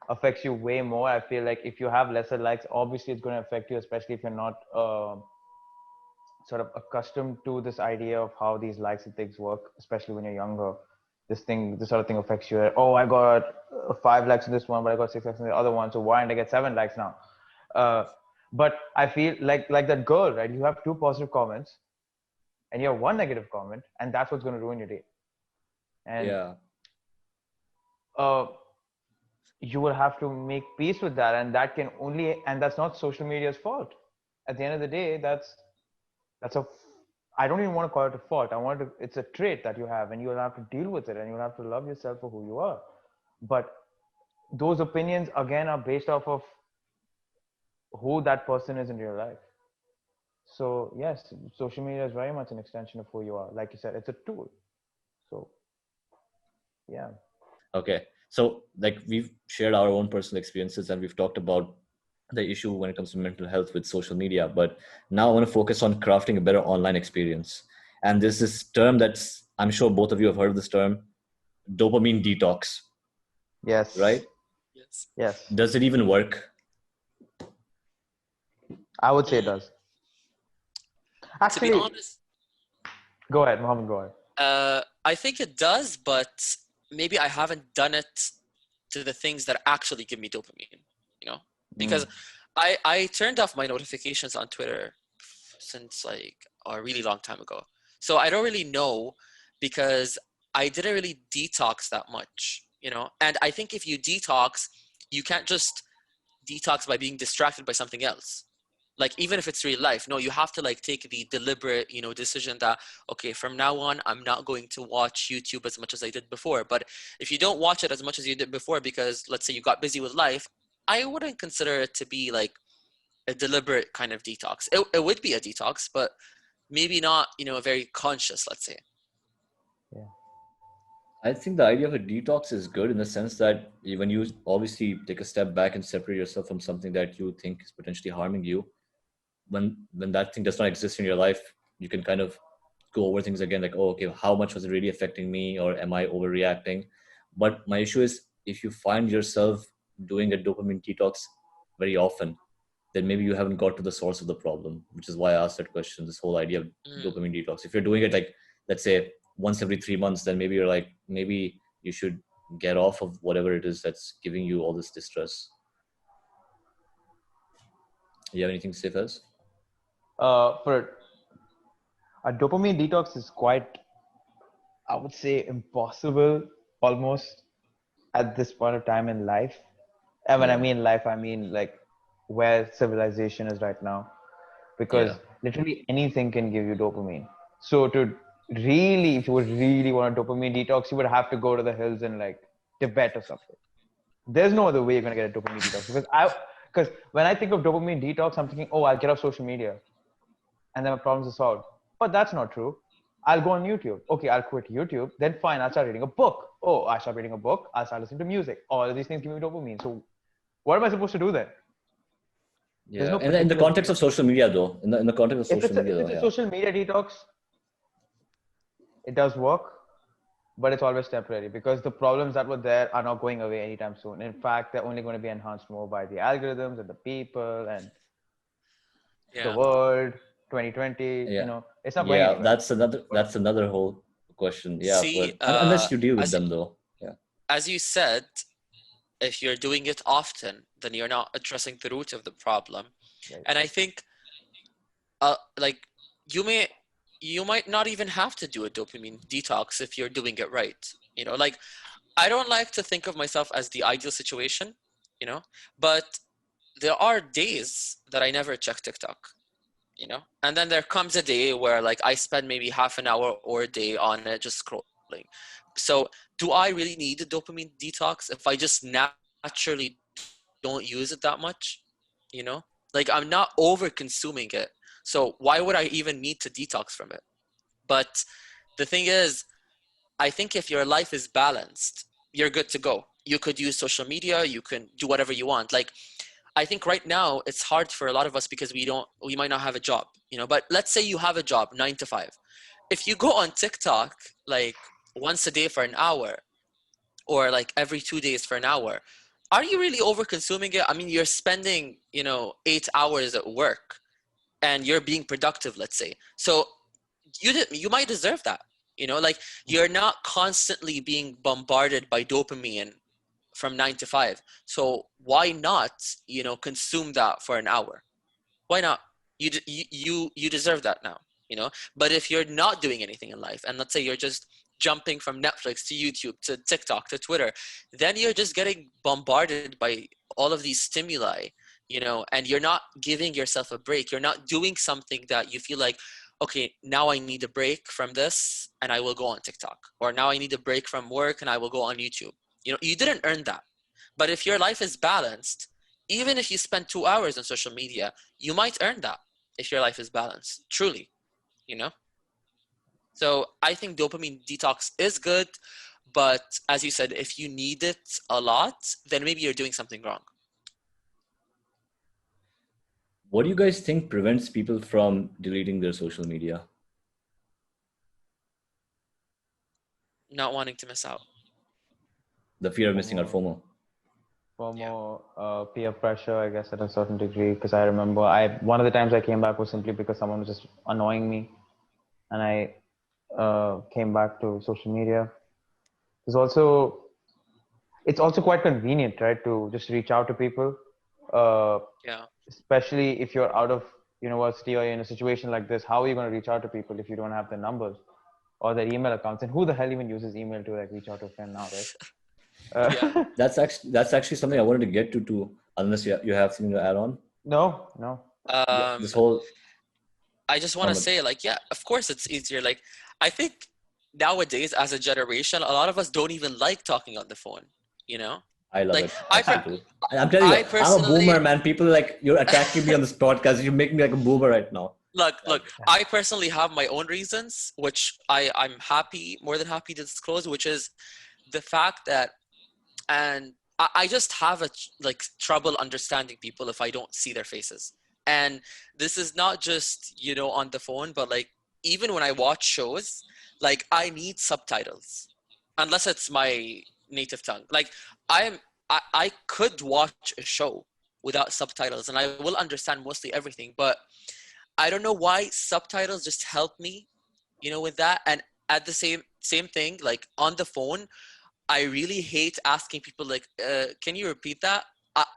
affects you way more. I feel like if you have lesser likes, obviously it's going to affect you, especially if you're not sort of accustomed to this idea of how these likes and things work, especially when you're younger. This sort of thing affects you. Oh, I got 5 likes in this one, but I got 6 likes in the other one. So why didn't I get 7 likes now? But I feel like that girl, right? You have 2 positive comments, and you have 1 negative comment, and that's what's going to ruin your day. And yeah. uh, you will have to make peace with that, and that's not social media's fault. At the end of the day, that's a I don't even want to call it a fault. It's a trait that you have, and you'll have to deal with it, and you'll have to love yourself for who you are. But those opinions again are based off of who that person is in real life. So yes, social media is very much an extension of who you are. Like you said, it's a tool. So yeah. Okay. So like we've shared our own personal experiences and we've talked about the issue when it comes to mental health with social media. But now I want to focus on crafting a better online experience. And there's this term that's, I'm sure both of you have heard of this term, dopamine detox, Yes. right? Yes. Yes. Does it even work? I would say it Mm, does. to be Actually, honest, go ahead, Mohammed. Go ahead. I think it does, but maybe I haven't done it to the things that actually give me dopamine, you know? Because Mm. I turned off my notifications on Twitter since like a really long time ago. So I don't really know because I didn't really detox that much, you know? And I think if you detox, you can't just detox by being distracted by something else. Like even if it's real life, no, you have to like take the deliberate, you know, decision that okay, from now on I'm not going to watch YouTube as much as I did before. But if you don't watch it as much as you did before because let's say you got busy with life, I wouldn't consider it to be like a deliberate kind of detox. It would be a detox, but maybe not, you know, very conscious, let's say. Yeah. I think the idea of a detox is good in the sense that when you obviously take a step back and separate yourself from something that you think is potentially harming you, when that thing does not exist in your life, you can kind of go over things again, like, oh, okay, how much was it really affecting me, or am I overreacting? But my issue is if you find yourself doing a dopamine detox very often, then maybe you haven't got to the source of the problem, which is why I asked that question. This whole idea of Mm, dopamine detox. If you're doing it like, let's say, once every 3 months, then maybe you're like, maybe you should get off of whatever it is that's giving you all this distress. You have anything to say, Fez? For a dopamine detox is quite, I would say, impossible almost at this point of time in life. And when I Yeah, mean life, I mean like where civilization is right now, yeah. because literally anything can give you dopamine. So to really, if you would really want a dopamine detox, you would have to go to the hills in like Tibet or something. There's no other way you're gonna get a dopamine detox because when I think of dopamine detox, I'm thinking, oh, I'll get off social media and then my problems are solved. But that's not true. I'll go on YouTube. Okay, I'll quit YouTube. Then fine, I'll start reading a book. Oh, I start reading a book. I'll start listening to music. All of these things give me dopamine. So what am I supposed to do then? There's Yeah, no and in the particular context thing. of social media, though, in the context of social media, If though, it's a yeah, social media detox, it does work, but it's always temporary because the problems that were there are not going away anytime soon. In fact, they're only going to be enhanced more by the algorithms and the people and the yeah. world. 2020, yeah, it's not going yeah. anywhere. That's another whole question. Yeah, See, but unless you deal with them, though, yeah, as you said, if you're doing it often, then you're not addressing the root of the problem. Right. And I think like you may you might not even have to do a dopamine detox if you're doing it right. You know, like I don't like to think of myself as the ideal situation, you know, but there are days that I never check TikTok, you know, and then there comes a day where like I spend maybe half an hour or a day on it just scrolling. So do I really need a dopamine detox if I just naturally don't use it that much, you know? Like I'm not over consuming it, so why would I even need to detox from it? But the thing is, I think if your life is balanced, you're good to go. You could use social media, you can do whatever you want. Like I think right now it's hard for a lot of us because we might not have a job, you know, but let's say you have a job 9 to 5. If you go on TikTok like once a day for an hour or like every 2 days for an hour, are you really over consuming it? I mean, you're spending, you know, 8 hours at work and you're being productive, let's say. So you might deserve that, you know, like you're not constantly being bombarded by dopamine from 9 to 5, so why not, you know, consume that for an hour? Why not? You deserve that now, you know. But if you're not doing anything in life and let's say you're just jumping from Netflix to YouTube to TikTok to Twitter, then you're just getting bombarded by all of these stimuli, you know, and you're not giving yourself a break. You're not doing something that you feel like, okay, now I need a break from this and I will go on TikTok. Or now I need a break from work and I will go on YouTube. You didn't earn that. But if your life is balanced, even if you spend 2 hours on social media, you might earn that if your life is balanced, truly, you know? So I think dopamine detox is good, but as you said, if you need it a lot, then maybe you're doing something wrong. What do you guys think prevents people from deleting their social media? Not wanting to miss out. The fear of missing out, FOMO. Peer pressure, I guess, at a certain degree. Because I remember, one of the times I came back was simply because someone was just annoying me, and I came back to social media. It's also quite convenient, right, to just reach out to people, Yeah. especially if you're out of university or you're in a situation like this. How are you going to reach out to people if you don't have their numbers or their email accounts? And who the hell even uses email to like reach out to a friend now, right? Yeah. That's actually something I wanted to get to unless you have something to add on. No. Yeah, this whole. I just want to say, like, yeah, of course it's easier. Like, I think nowadays as a generation, a lot of us don't even like talking on the phone, you know? I love Like, it. I'm telling you, I I'm a personally, boomer, man. People like you're attacking me on this podcast. You make me like a boomer right now. look, I personally have my own reasons, which I'm more than happy to disclose, which is the fact that, and I just have like trouble understanding people if I don't see their faces. And this is not just, on the phone, but like even when I watch shows, like I need subtitles unless it's my native tongue. Like I could watch a show without subtitles and I will understand mostly everything, but I don't know why subtitles just help me, with that. And at the same thing, like on the phone, I really hate asking people like, can you repeat that?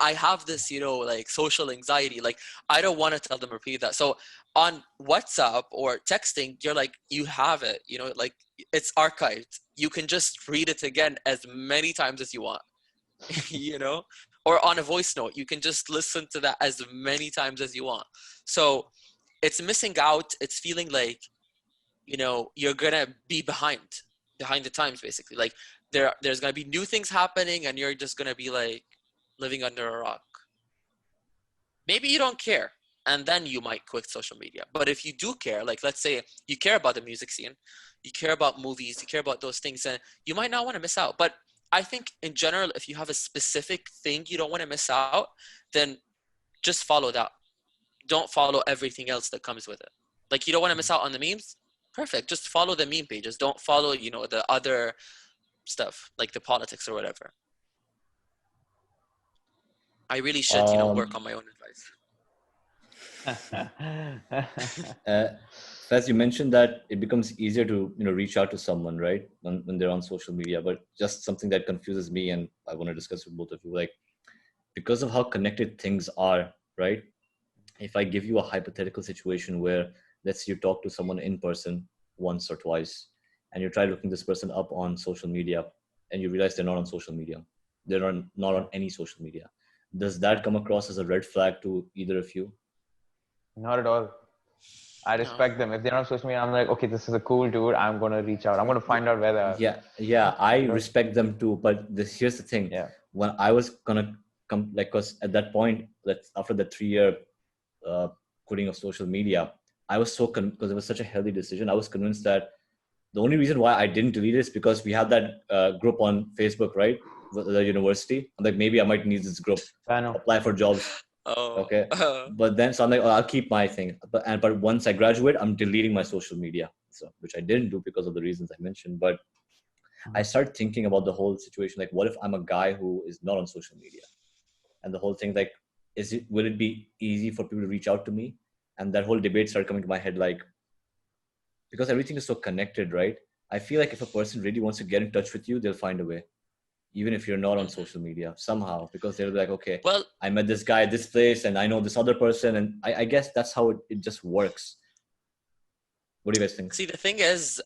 I have this, like social anxiety. Like I don't want to tell them repeat that. So on WhatsApp or texting, you're like, you have it, like it's archived. You can just read it again as many times as you want, or on a voice note, you can just listen to that as many times as you want. So it's missing out. It's feeling like, you're gonna be behind the times, basically. Like there's gonna be new things happening and you're just gonna be like living under a rock. Maybe you don't care and then you might quit social media. But if you do care, like let's say you care about the music scene, you care about movies, you care about those things, and you might not want to miss out. But I think in general, if you have a specific thing you don't want to miss out, then just follow that. Don't follow everything else that comes with it. Like you don't want to miss out on the memes? Perfect. Just follow the meme pages. Don't follow, the other stuff like the politics or whatever. I really should, work on my own advice. Faiz, you mentioned that it becomes easier to reach out to someone, right, when they're on social media. But just something that confuses me, and I want to discuss with both of you, like because of how connected things are, right? If I give you a hypothetical situation where let's say you talk to someone in person once or twice, and you try looking this person up on social media, and you realize they're not on social media, they're not on any social media. Does that come across as a red flag to either of you? Not at all. I respect them. If they're on social media, I'm like, okay, this is a cool dude. I'm going to reach out. I'm going to find out where they are. Yeah, I respect them too. But here's the thing. Yeah. When I was going to come, like, because at that point, after the 3-year quitting of social media, I was because it was such a healthy decision. I was convinced that the only reason why I didn't delete it is because we have that group on Facebook, right? The university. I'm like, maybe I might need this group. I know. Apply for jobs. Oh. Okay. But then, so I'm like, oh, I'll keep my thing. But once I graduate, I'm deleting my social media. So, which I didn't do because of the reasons I mentioned. But I started thinking about the whole situation. Like, what if I'm a guy who is not on social media? And the whole thing, like, will it be easy for people to reach out to me? And that whole debate started coming to my head, like, because everything is so connected, right? I feel like if a person really wants to get in touch with you, they'll find a way. Even if you're not on social media somehow, because they're like, okay, well, I met this guy at this place and I know this other person. And I guess that's how it just works. What do you guys think? See, the thing is,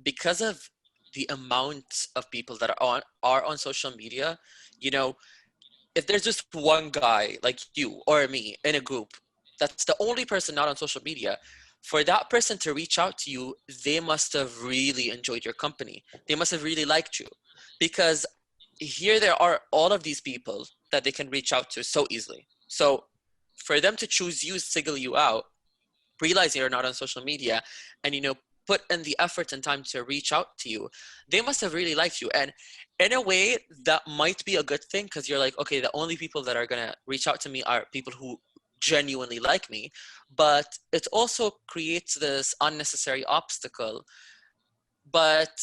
because of the amount of people that are on social media, if there's just one guy like you or me in a group, that's the only person not on social media, for that person to reach out to you, they must have really enjoyed your company. They must have really liked you, because here there are all of these people that they can reach out to so easily. So for them to choose you, single you out, realizing you're not on social media, and put in the effort and time to reach out to you, they must have really liked you. And in a way, that might be a good thing, because you're like, okay, the only people that are gonna reach out to me are people who genuinely like me. But it also creates this unnecessary obstacle. But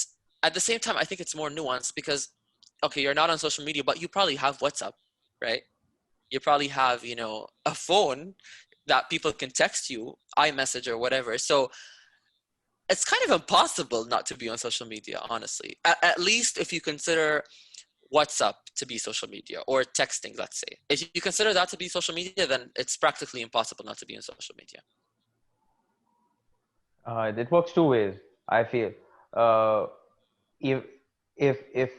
at the same time, I think it's more nuanced, because okay, you're not on social media, but you probably have WhatsApp, right? You probably have a phone that people can text you, iMessage or whatever. So it's kind of impossible not to be on social media, honestly. At least if you consider WhatsApp to be social media, or texting, let's say. If you consider that to be social media, then it's practically impossible not to be on social media. It works two ways, I feel. Uh, if if if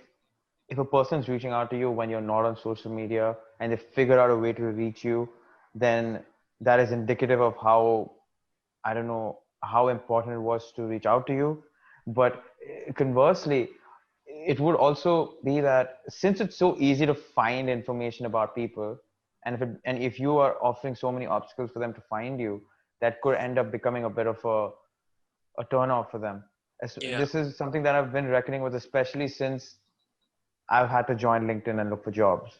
if a person's reaching out to you when you're not on social media and they figure out a way to reach you, then that is indicative of how, I don't know, how important it was to reach out to you. But conversely, it would also be that since it's so easy to find information about people, and if you are offering so many obstacles for them to find you, that could end up becoming a bit of a turn off for them. Yeah. This is something that I've been reckoning with, especially since I've had to join LinkedIn and look for jobs,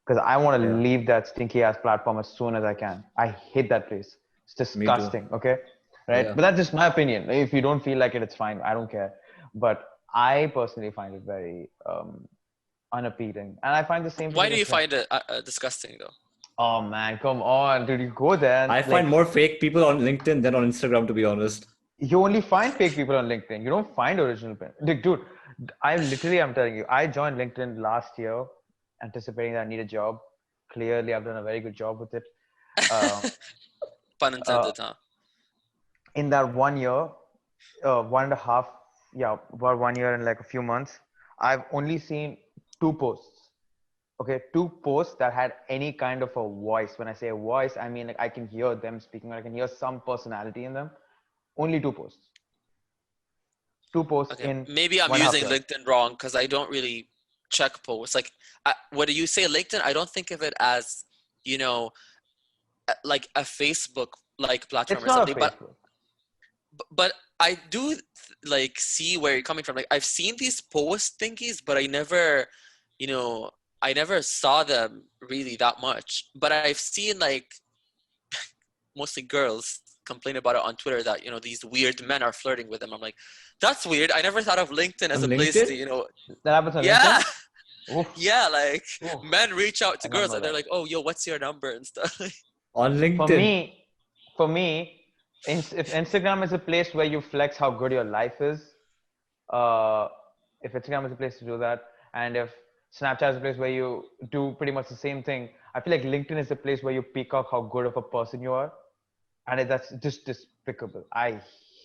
because I want to Yeah, leave that stinky ass platform as soon as I can. I hate that place. It's me too. disgusting. Okay. Right. Yeah. But that's just my opinion. If you don't feel like it, it's fine. I don't care. But I personally find it very unappealing. And I find the same thing Why with do you Instagram. find it disgusting, though? Oh man, come on. Did you go there? And, I like, find more fake people on LinkedIn than on Instagram, to be honest. you only find fake people on LinkedIn. You don't find original people. Dude, I'm telling you, I joined LinkedIn last year, anticipating that I need a job. Clearly, I've done a very good job with it. Uh, Pun uh, intended, huh? in that 1 year, 1.5, yeah, about 1 year and like a few months, I've only seen two posts. Okay, two posts that had any kind of a voice. When I say a voice, I mean like I can hear them speaking, or I can hear some personality in them. Only two posts. Two posts Okay, in maybe I'm one and a half using years. LinkedIn wrong, because I don't really check posts. Like, what do you say, LinkedIn? I don't think of it as, you know, like a Facebook like platform It's or not a something. But Facebook. but I do like see where you're coming from. Like, I've seen these post thingies, but you know, I never saw them really that much. But I've seen like mostly girls complain about it on Twitter, that these weird men are flirting with them. I'm like, that's weird. I never thought of LinkedIn as On a place to LinkedIn? That happens on yeah. LinkedIn. Oof, Yeah, like oof, men reach out I to did not girls know and they're that. like, oh, yo, what's your number and stuff. On For LinkedIn. me, for me, if Instagram is a place where you flex how good your life is, uh, if Instagram is a place to do that, and if Snapchat is a place where you do pretty much the same thing, I feel like LinkedIn is a place where you peacock how good of a person you are, and that's just despicable. I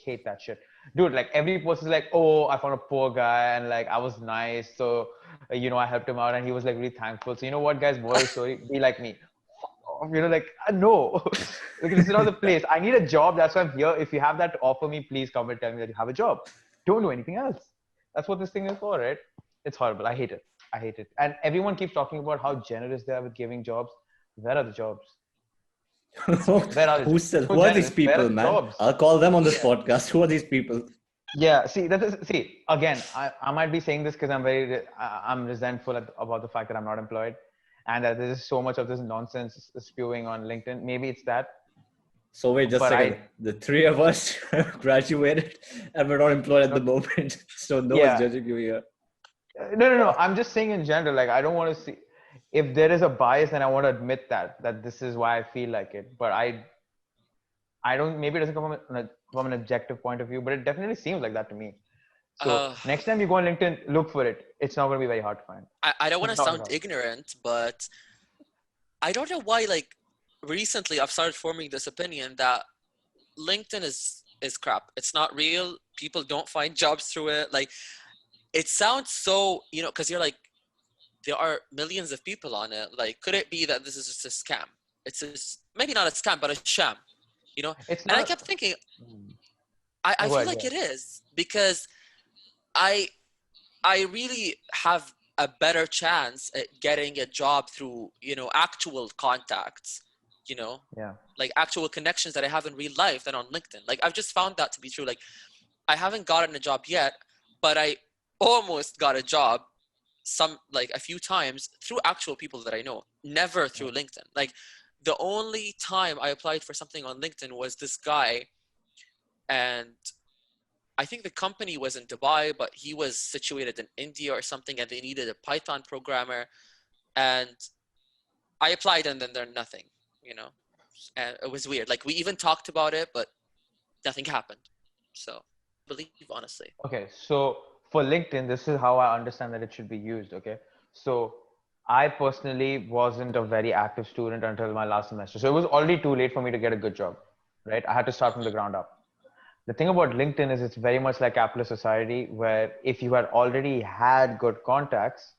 hate that shit, dude. Like every post is like, oh, I found a poor guy and like I was nice, so I helped him out and he was like really thankful. So you know what, guys, moral story, be like me. Like no. Like this is not the place. I need a job, that's why I'm here. If you have that to offer me, please come and tell me that you have a job. Don't do anything else. That's what this thing is for, right? It's horrible. I hate it. I hate it. And everyone keeps talking about how generous they are with giving jobs. Where are the jobs? Where are the Who jobs? said? So Who are these generous. Where are people, the man? jobs? I'll call them on this Yeah. podcast. Who are these people? Yeah. See again. I might be saying this because I'm resentful about the fact that I'm not employed, and that there's so much of this nonsense spewing on LinkedIn. Maybe it's that, So wait, just a but second. The three of us graduated and we're not employed at the no, moment. So no one's yeah. judging you here. No. I'm just saying in general. Like I don't want to see if there is a bias, then I want to admit that this is why I feel like it. But I don't. Maybe it doesn't come from an objective point of view, but it definitely seems like that to me. So uh, next time you go on LinkedIn, look for it. It's not going to be very hard to find. I don't want to Not at sound all. ignorant, but I don't know why, like, recently I've started forming this opinion that LinkedIn is crap. It's not real. People don't find jobs through it. Like, it sounds so, because you're like, there are millions of people on it. Like, could it be that this is just a scam? It's just, maybe not a scam, but a sham. you know? It's And I not. kept thinking, Mm. I No, go feel ahead. Go like ahead. it is, because I I really have a better chance at getting a job through, actual contacts, you know, Yeah. like actual connections that I have in real life than on LinkedIn. Like I've just found that to be true. Like I haven't gotten a job yet, but I almost got a job like a few times through actual people that I know, never Yeah. through LinkedIn. Like the only time I applied for something on LinkedIn was this guy, and I think the company was in Dubai, but he was situated in India or something, and they needed a Python programmer. And I applied, and then there's nothing, you know. And it was weird. Like we even talked about it, but nothing happened. So, believe honestly. Okay, so for LinkedIn, this is how I understand that it should be used. Okay, so I personally wasn't a very active student until my last semester, so it was already too late for me to get a good job, right? I had to start from the ground up. The thing about LinkedIn is it's very much like capitalist society, where if you had already had good contacts,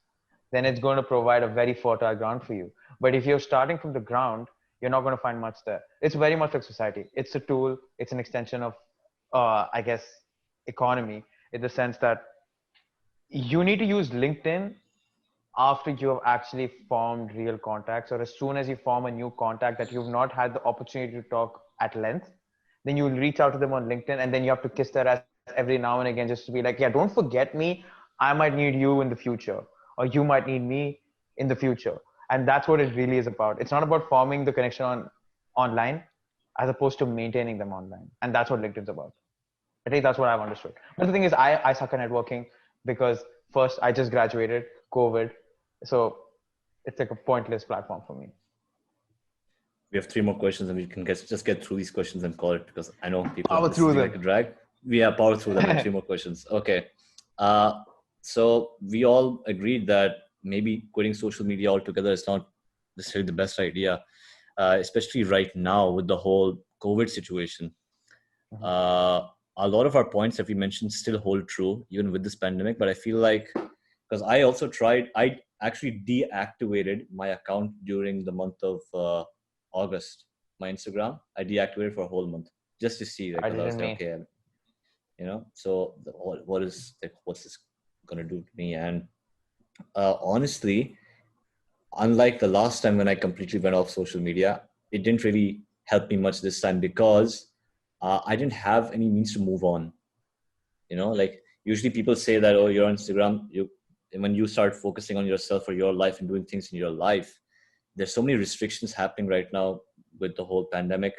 then it's going to provide a very fertile ground for you. But if you're starting from the ground, you're not going to find much there. It's very much like society. It's a tool. It's an extension of, I guess, economy, in the sense that you need to use LinkedIn after you have actually formed real contacts, or as soon as you form a new contact that you've not had the opportunity to talk at length, then you'll reach out to them on LinkedIn, and then you have to kiss their ass every now and again just to be like, yeah, don't forget me. I might need you in the future, or you might need me in the future. And that's what it really is about. It's not about forming the connection online as opposed to maintaining them online. And that's what LinkedIn's about. I think that's what I've understood. But the thing is, I suck at networking because first I just graduated, COVID, so it's like a pointless platform for me. We have three more questions, and we can just get through these questions and call it, because I know people are Power through listening like them. a drag. We have power through them, and three more questions. Okay. So we all agreed that maybe quitting social media altogether is not necessarily the best idea, especially right now with the whole COVID situation. Mhm. Uh, a lot of our points that we mentioned still hold true even with this pandemic, but I feel like, because I also tried, I actually deactivated my account during the month of August. My Instagram, I deactivated for a whole month just to see, like, I because I was didn't like, mean. okay, so what is, like, what's this gonna do to me? And honestly, unlike the last time when I completely went off social media, it didn't really help me much this time, because I didn't have any means to move on. Like, usually people say that, oh, you're on Instagram, when you start focusing on yourself or your life and doing things in your life, there's so many restrictions happening right now with the whole pandemic.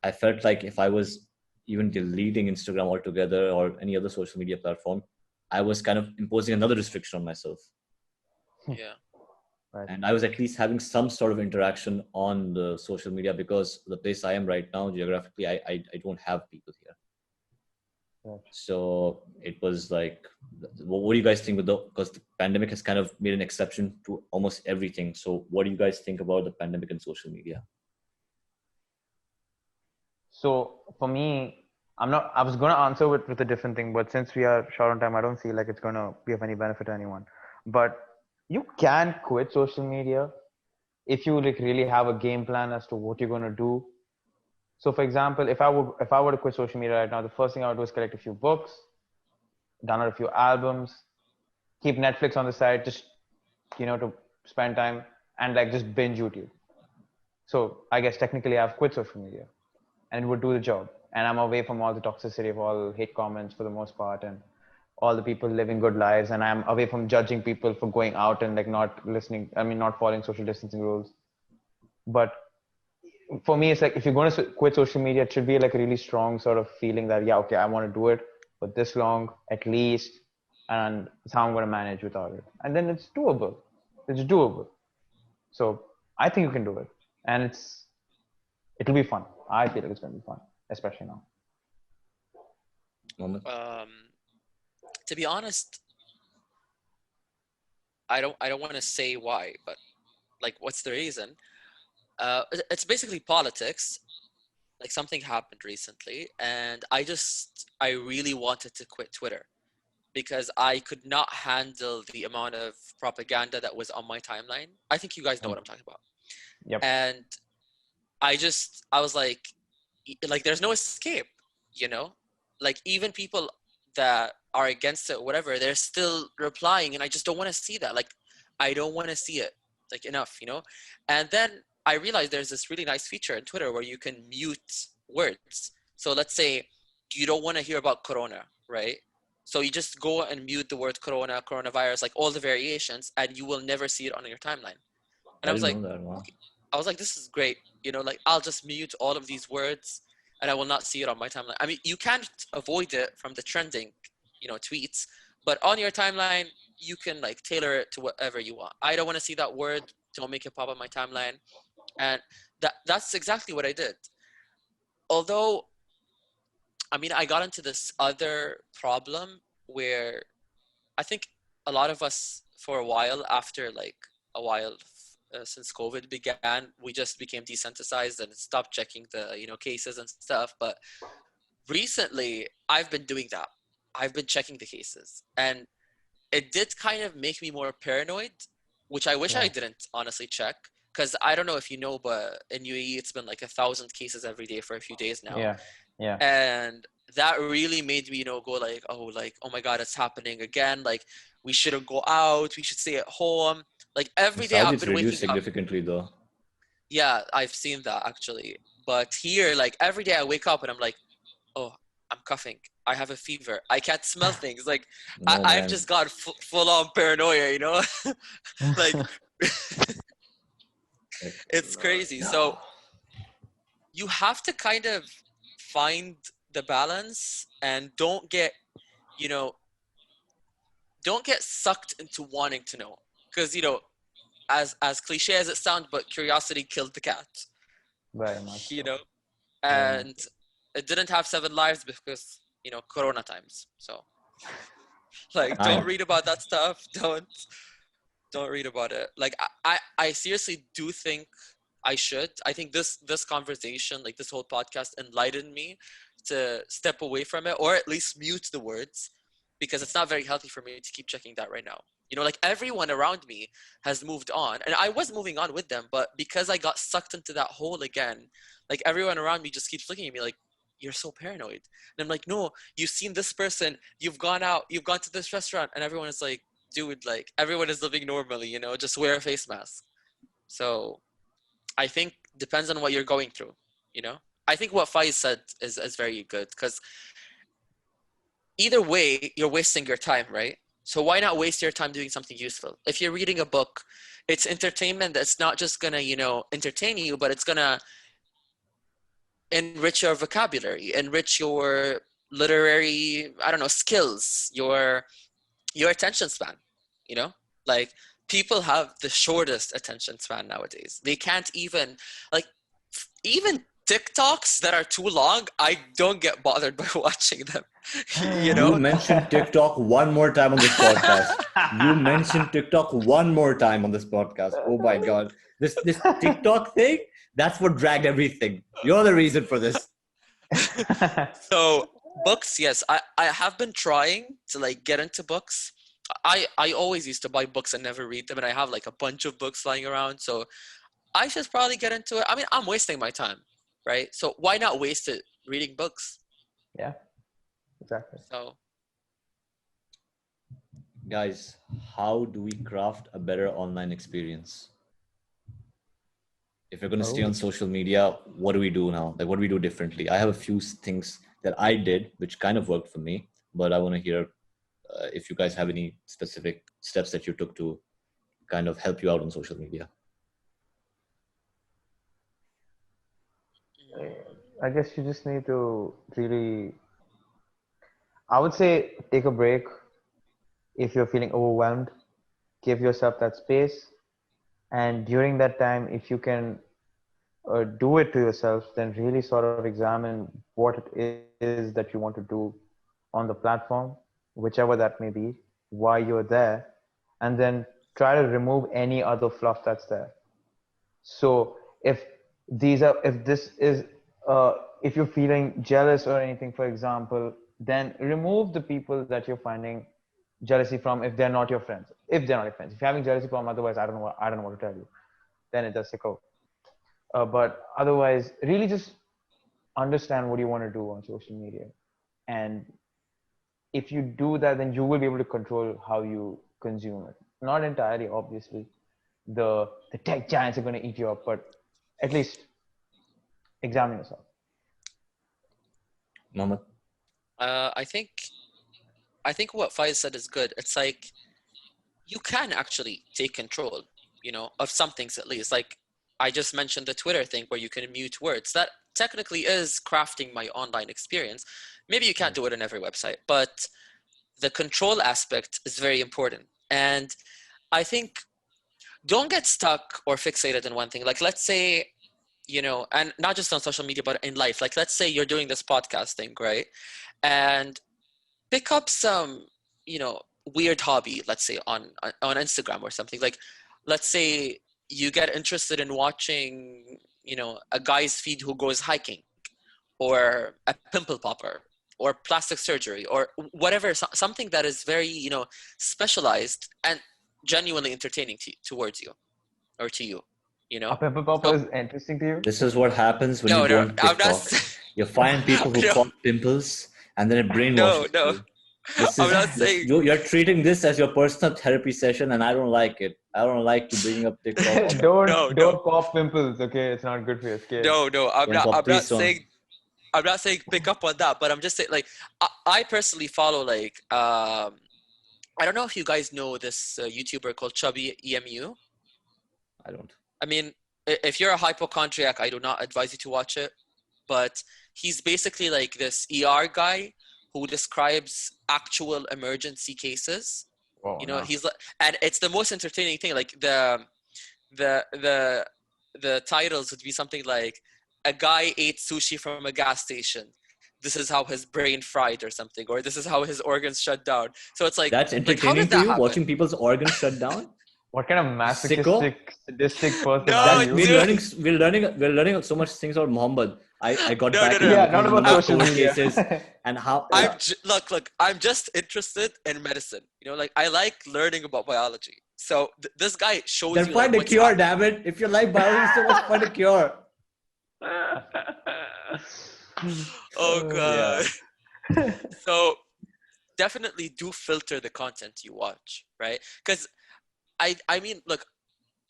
I felt like if I was even deleting Instagram altogether or any other social media platform, I was kind of imposing another restriction on myself. Yeah. Right. And I was at least having some sort of interaction on the social media, because the place I am right now, geographically, I don't have people here. Right. So it was like, what do you guys think with because the pandemic has kind of made an exception to almost everything. So what do you guys think about the pandemic and social media? So for me, I'm not. I was gonna answer with a different thing, but since we are short on time, I don't feel like it's gonna be of any benefit to anyone. But you can quit social media if you like really have a game plan as to what you're gonna do. So for example, if I were to quit social media right now, the first thing I would do is collect a few books, download a few albums, keep Netflix on the side, just to spend time, and like just binge YouTube. So I guess technically I've quit social media, and it would do the job. And I'm away from all the toxicity of all hate comments for the most part, and all the people living good lives. And I'm away from judging people for going out and like not listening. I mean, not following social distancing rules. But for me, it's like if you're going to quit social media, it should be like a really strong sort of feeling that, yeah, okay, I want to do it for this long at least, and it's how I'm going to manage without it. And then it's doable. It's doable. So I think you can do it, and it'll be fun. I feel like it's going to be fun, especially now. Moment. To be honest, I don't want to say why, but like, what's the reason? It's basically politics. Like something happened recently, and I really wanted to quit Twitter because I could not handle the amount of propaganda that was on my timeline. I think you guys know what I'm talking about. Yep. And I was like, like there's no escape, you know, like even people that are against it, whatever, they're still replying, and I just don't want to see that. Like, I don't want to see it, like, enough, you know. And then I realized there's this really nice feature in Twitter where you can mute words. So let's say you don't want to hear about corona, right? So you just go and mute the word corona, coronavirus, like all the variations, and you will never see it on your timeline. And I I was didn't like, know that. Wow. okay. I was like, this is great. You know, like I'll just mute all of these words and I will not see it on my timeline. I mean, you can't avoid it from the trending, you know, tweets, but on your timeline, you can like tailor it to whatever you want. I don't want to see that word. Don't make it pop on my timeline. And that's exactly what I did. Although, I mean, I got into this other problem where I think a lot of us, for a while, after like a while, since COVID began, we just became desensitized and stopped checking the, you know, cases and stuff. But recently, I've been doing that. I've been checking the cases, and it did kind of make me more paranoid, which I wish I Yeah. didn't honestly check. Because I don't know if you know, but in UAE, it's been like 1,000 cases every day for a few days now. Yeah. Yeah. And that really made me, you know, go like, oh my God, it's happening again. Like, we shouldn't go out. We should stay at home. Like, In every day Saudi, I've it's been reduced waking up. significantly, though. Yeah, I've seen that actually. But here, like, every day I wake up and I'm like, oh, I'm coughing. I have a fever. I can't smell things. Like, No, I've man. just got full on paranoia, you know? Like, Like, it's crazy. So you have to kind of find the balance and you know, don't get sucked into wanting to know. Because, you know, as cliche as it sounds, but curiosity killed the cat, Very much you so. know? Very much. And it didn't have 7 lives because, you know, corona times. So like, don't 9. read about that stuff. Don't read about it. Like, I seriously do think I should. I think this conversation, like this whole podcast, enlightened me to step away from it, or at least mute the words, because it's not very healthy for me to keep checking that right now. You know, like everyone around me has moved on, and I was moving on with them, but because I got sucked into that hole again, like everyone around me just keeps looking at me like, you're so paranoid. And I'm like, no, you've seen this person, you've gone out, you've gone to this restaurant, and everyone is like, dude, like everyone is living normally, you know, just wear a face mask. So I think depends on what you're going through, you know. I think what Faiz said is very good, because either way, you're wasting your time, right? So why not waste your time doing something useful? If you're reading a book, it's entertainment that's not just gonna, you know, entertain you, but it's gonna enrich your vocabulary, enrich your literary, I don't know, skills, your attention span, you know? Like, people have the shortest attention span nowadays. They can't even, like, even TikToks that are too long, I don't get bothered by watching them, you You know? mentioned TikTok one more time on this podcast. You mentioned TikTok one more time on this podcast. Oh my God. This TikTok thing, that's what dragged everything. You're the reason for this. So books, yes, I have been trying to like get into books. I always used to buy books and never read them, and I have like a bunch of books lying around. So I should probably get into it. I mean, I'm wasting my time, right? So why not waste it reading books? Yeah, exactly. So Guys, how do we craft a better online experience? If you're going to stay on Oh, social media, what do we do now? Like, what do we do differently? I have a few things that I did, which kind of worked for me, but I want to hear if you guys have any specific steps that you took to kind of help you out on social media. I guess you just need to really, I would say, take a break if you're feeling overwhelmed. Give yourself that space, and during that time, if you can do it to yourself, then really sort of examine what it is that you want to do on the platform, whichever that may be, why you're there, and then try to remove any other fluff that's there. So if this is if you're feeling jealous or anything, for example, then remove the people that you're finding jealousy from if they're not your friends. If they're not your friends, if you're having jealousy from, otherwise, I don't know what to tell you. Then it does take over. But otherwise, really just understand what you want to do on social media. And if you do that, then you will be able to control how you consume it. Not entirely, obviously. The tech giants are going to eat you up, but at least examine yourself. Mohammed? I think what Faiz said is good. It's like you can actually take control, of some things at least. Like I just mentioned the Twitter thing where you can mute words. That technically is crafting my online experience. Maybe you can't do it on every website, but the control aspect is very important. And I think don't get stuck or fixated in one thing. Like let's say, and not just on social media, but in life. Like let's say you're doing this podcast thing, right? And pick up some, weird hobby, let's say on Instagram or something. Like let's say you get interested in watching, a guy's feed who goes hiking, or a pimple popper, or plastic surgery, or whatever, something that is very, specialized and genuinely entertaining towards you or to you, A pimple popper So- is interesting to you? This is what happens when No, you go no, on I'm TikTok. not. You find people who No. pop pimples and then it No, brainwashes no. you. This I'm is not saying. you're treating this as your personal therapy session, and I don't like it. I don't like you bringing up TikTok. don't No. pop pimples, okay? It's not good for your skin. No. I'm Don't not. pop, I'm please not don't. saying. I'm not saying pick up on that, but I'm just saying, like, I personally follow, like, I don't know if you guys know this YouTuber called Chubby EMU. I don't. I mean, if you're a hypochondriac, I do not advise you to watch it. But he's basically like this ER guy who describes actual emergency cases. Oh, no. He's like, and it's the most entertaining thing. Like the titles would be something like, a guy ate sushi from a gas station. This is how his brain fried or something, or this is how his organs shut down. So it's like, That's how entertaining did to that you, happen? watching people's organs shut down. What kind of masochistic, sadistic person No, are That you? dude. we're learning so much things about Muhammad. I got No, back no, into no. Yeah, not looking about into social court media. cases and how. Look. I'm just interested in medicine. Like I like learning about biology. So this guy shows Then you find like a what's cure, happening. damn it! If you like biology so much, find a cure. Oh god. Yeah. So definitely do filter the content you watch, right? Because I mean, look,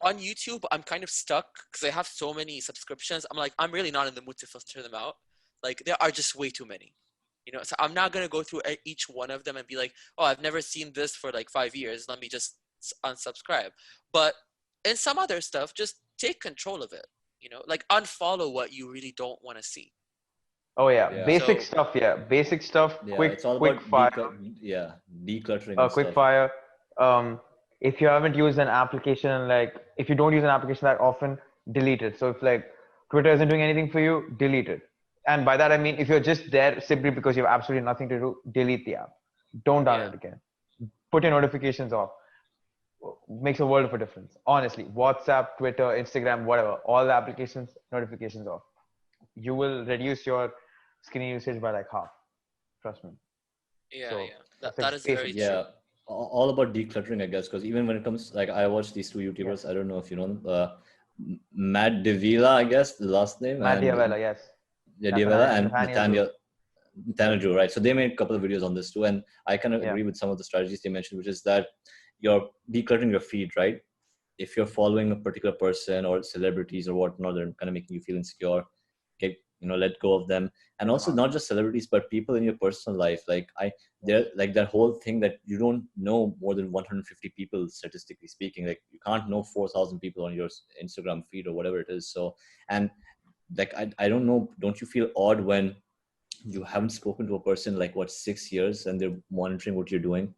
on YouTube, I'm kind of stuck because I have so many subscriptions. I'm like, I'm really not in the mood to filter them out. Like, there are just way too many. So I'm not going to go through each one of them and be like, oh, I've never seen this for like 5 years. Let me just unsubscribe. But in some other stuff, just take control of it. Like unfollow what you really don't want to see. Oh yeah, Yeah. basic So- stuff. Yeah, basic stuff. Yeah, Quick, it's all quick about fire. decluttering and Quick stuff. fire. If you haven't used an application, like if you don't use an application that often, delete it. So if like Twitter isn't doing anything for you, delete it. And by that I mean if you're just there simply because you have absolutely nothing to do, delete the app. Don't download it again. Put your notifications off. Makes a world of a difference. Honestly, WhatsApp, Twitter, Instagram, whatever, all the applications, notifications off. You will reduce your screen usage by like half. Trust me. Yeah, So, yeah. that's That like is basic. very true. Yeah, all about decluttering, I guess, because even when it comes, like I watch these two YouTubers, I don't know if you know them, Matt Devila, I guess the last name, Matt and Diavella, yes. Diavela and Nathaniel Nathaniel Drew, right? So they made a couple of videos on this too, and I kind of Yeah. agree with some of the strategies they mentioned, which is that you're decluttering your feed, right? If you're following a particular person or celebrities or whatnot, they're kind of making you feel insecure, let go of them. And also not just celebrities, but people in your personal life. They're like that whole thing that you don't know more than 150 people, statistically speaking. Like you can't know 4,000 people on your Instagram feed or whatever it is. So, and like, I don't know, don't you feel odd when you haven't spoken to a person like 6 years and they're monitoring what you're doing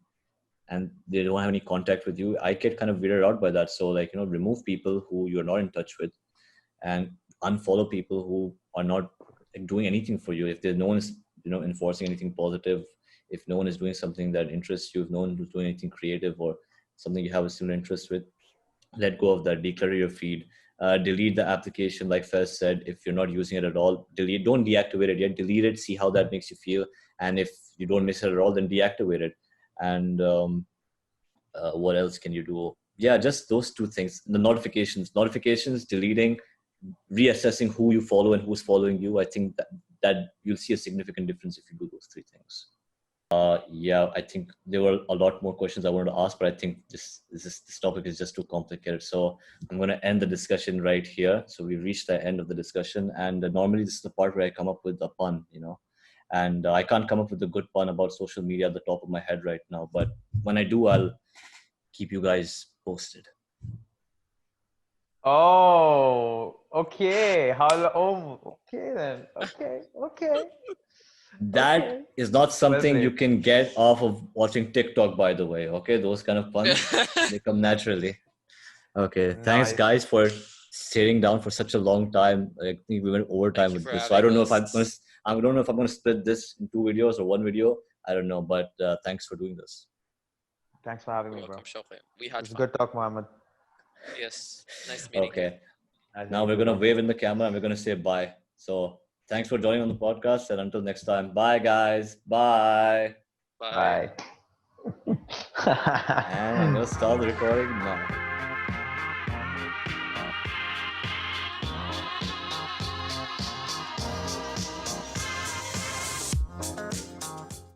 and they don't have any contact with you? I get kind of weirded out by that. So remove people who you're not in touch with and unfollow people who are not doing anything for you. If there's no one is enforcing anything positive, if no one is doing something that interests you, if no one is doing anything creative or something you have a similar interest with, let go of that. Declutter your feed. Delete the application, like Faiz said. If you're not using it at all, don't deactivate it yet. Delete it, see how that makes you feel, and if you don't miss it at all, then deactivate it. And what else can you do? Yeah, just those two things. The notifications, deleting, reassessing who you follow and who's following you. I think that you'll see a significant difference if you do those 3 things. Yeah, I think there were a lot more questions I wanted to ask, but I think this topic is just too complicated. So I'm going to end the discussion right here. So we've reached the end of the discussion, and normally this is the part where I come up with a pun, and I can't come up with a good pun about social media at the top of my head right now. But when I do, I'll keep you guys posted. Oh, okay. Okay then. Okay. That is not something you can get off of watching TikTok, by the way. Okay, those kind of puns, they come naturally. Okay, thanks guys for sitting down for such a long time. I think we went overtime with this, so I don't know if I don't know if I'm gonna split this in 2 videos or 1 video. I don't know, but thanks for doing this. Thanks for having me, bro. Welcome, Shawki. We had fun. Good talk, Mohammed. Yes, nice meeting you. Okay, now we're gonna wave in the camera and we're gonna say bye. So thanks for joining on the podcast, and until next time, bye guys. Bye. Bye. Bye. And I'm gonna stop the recording now.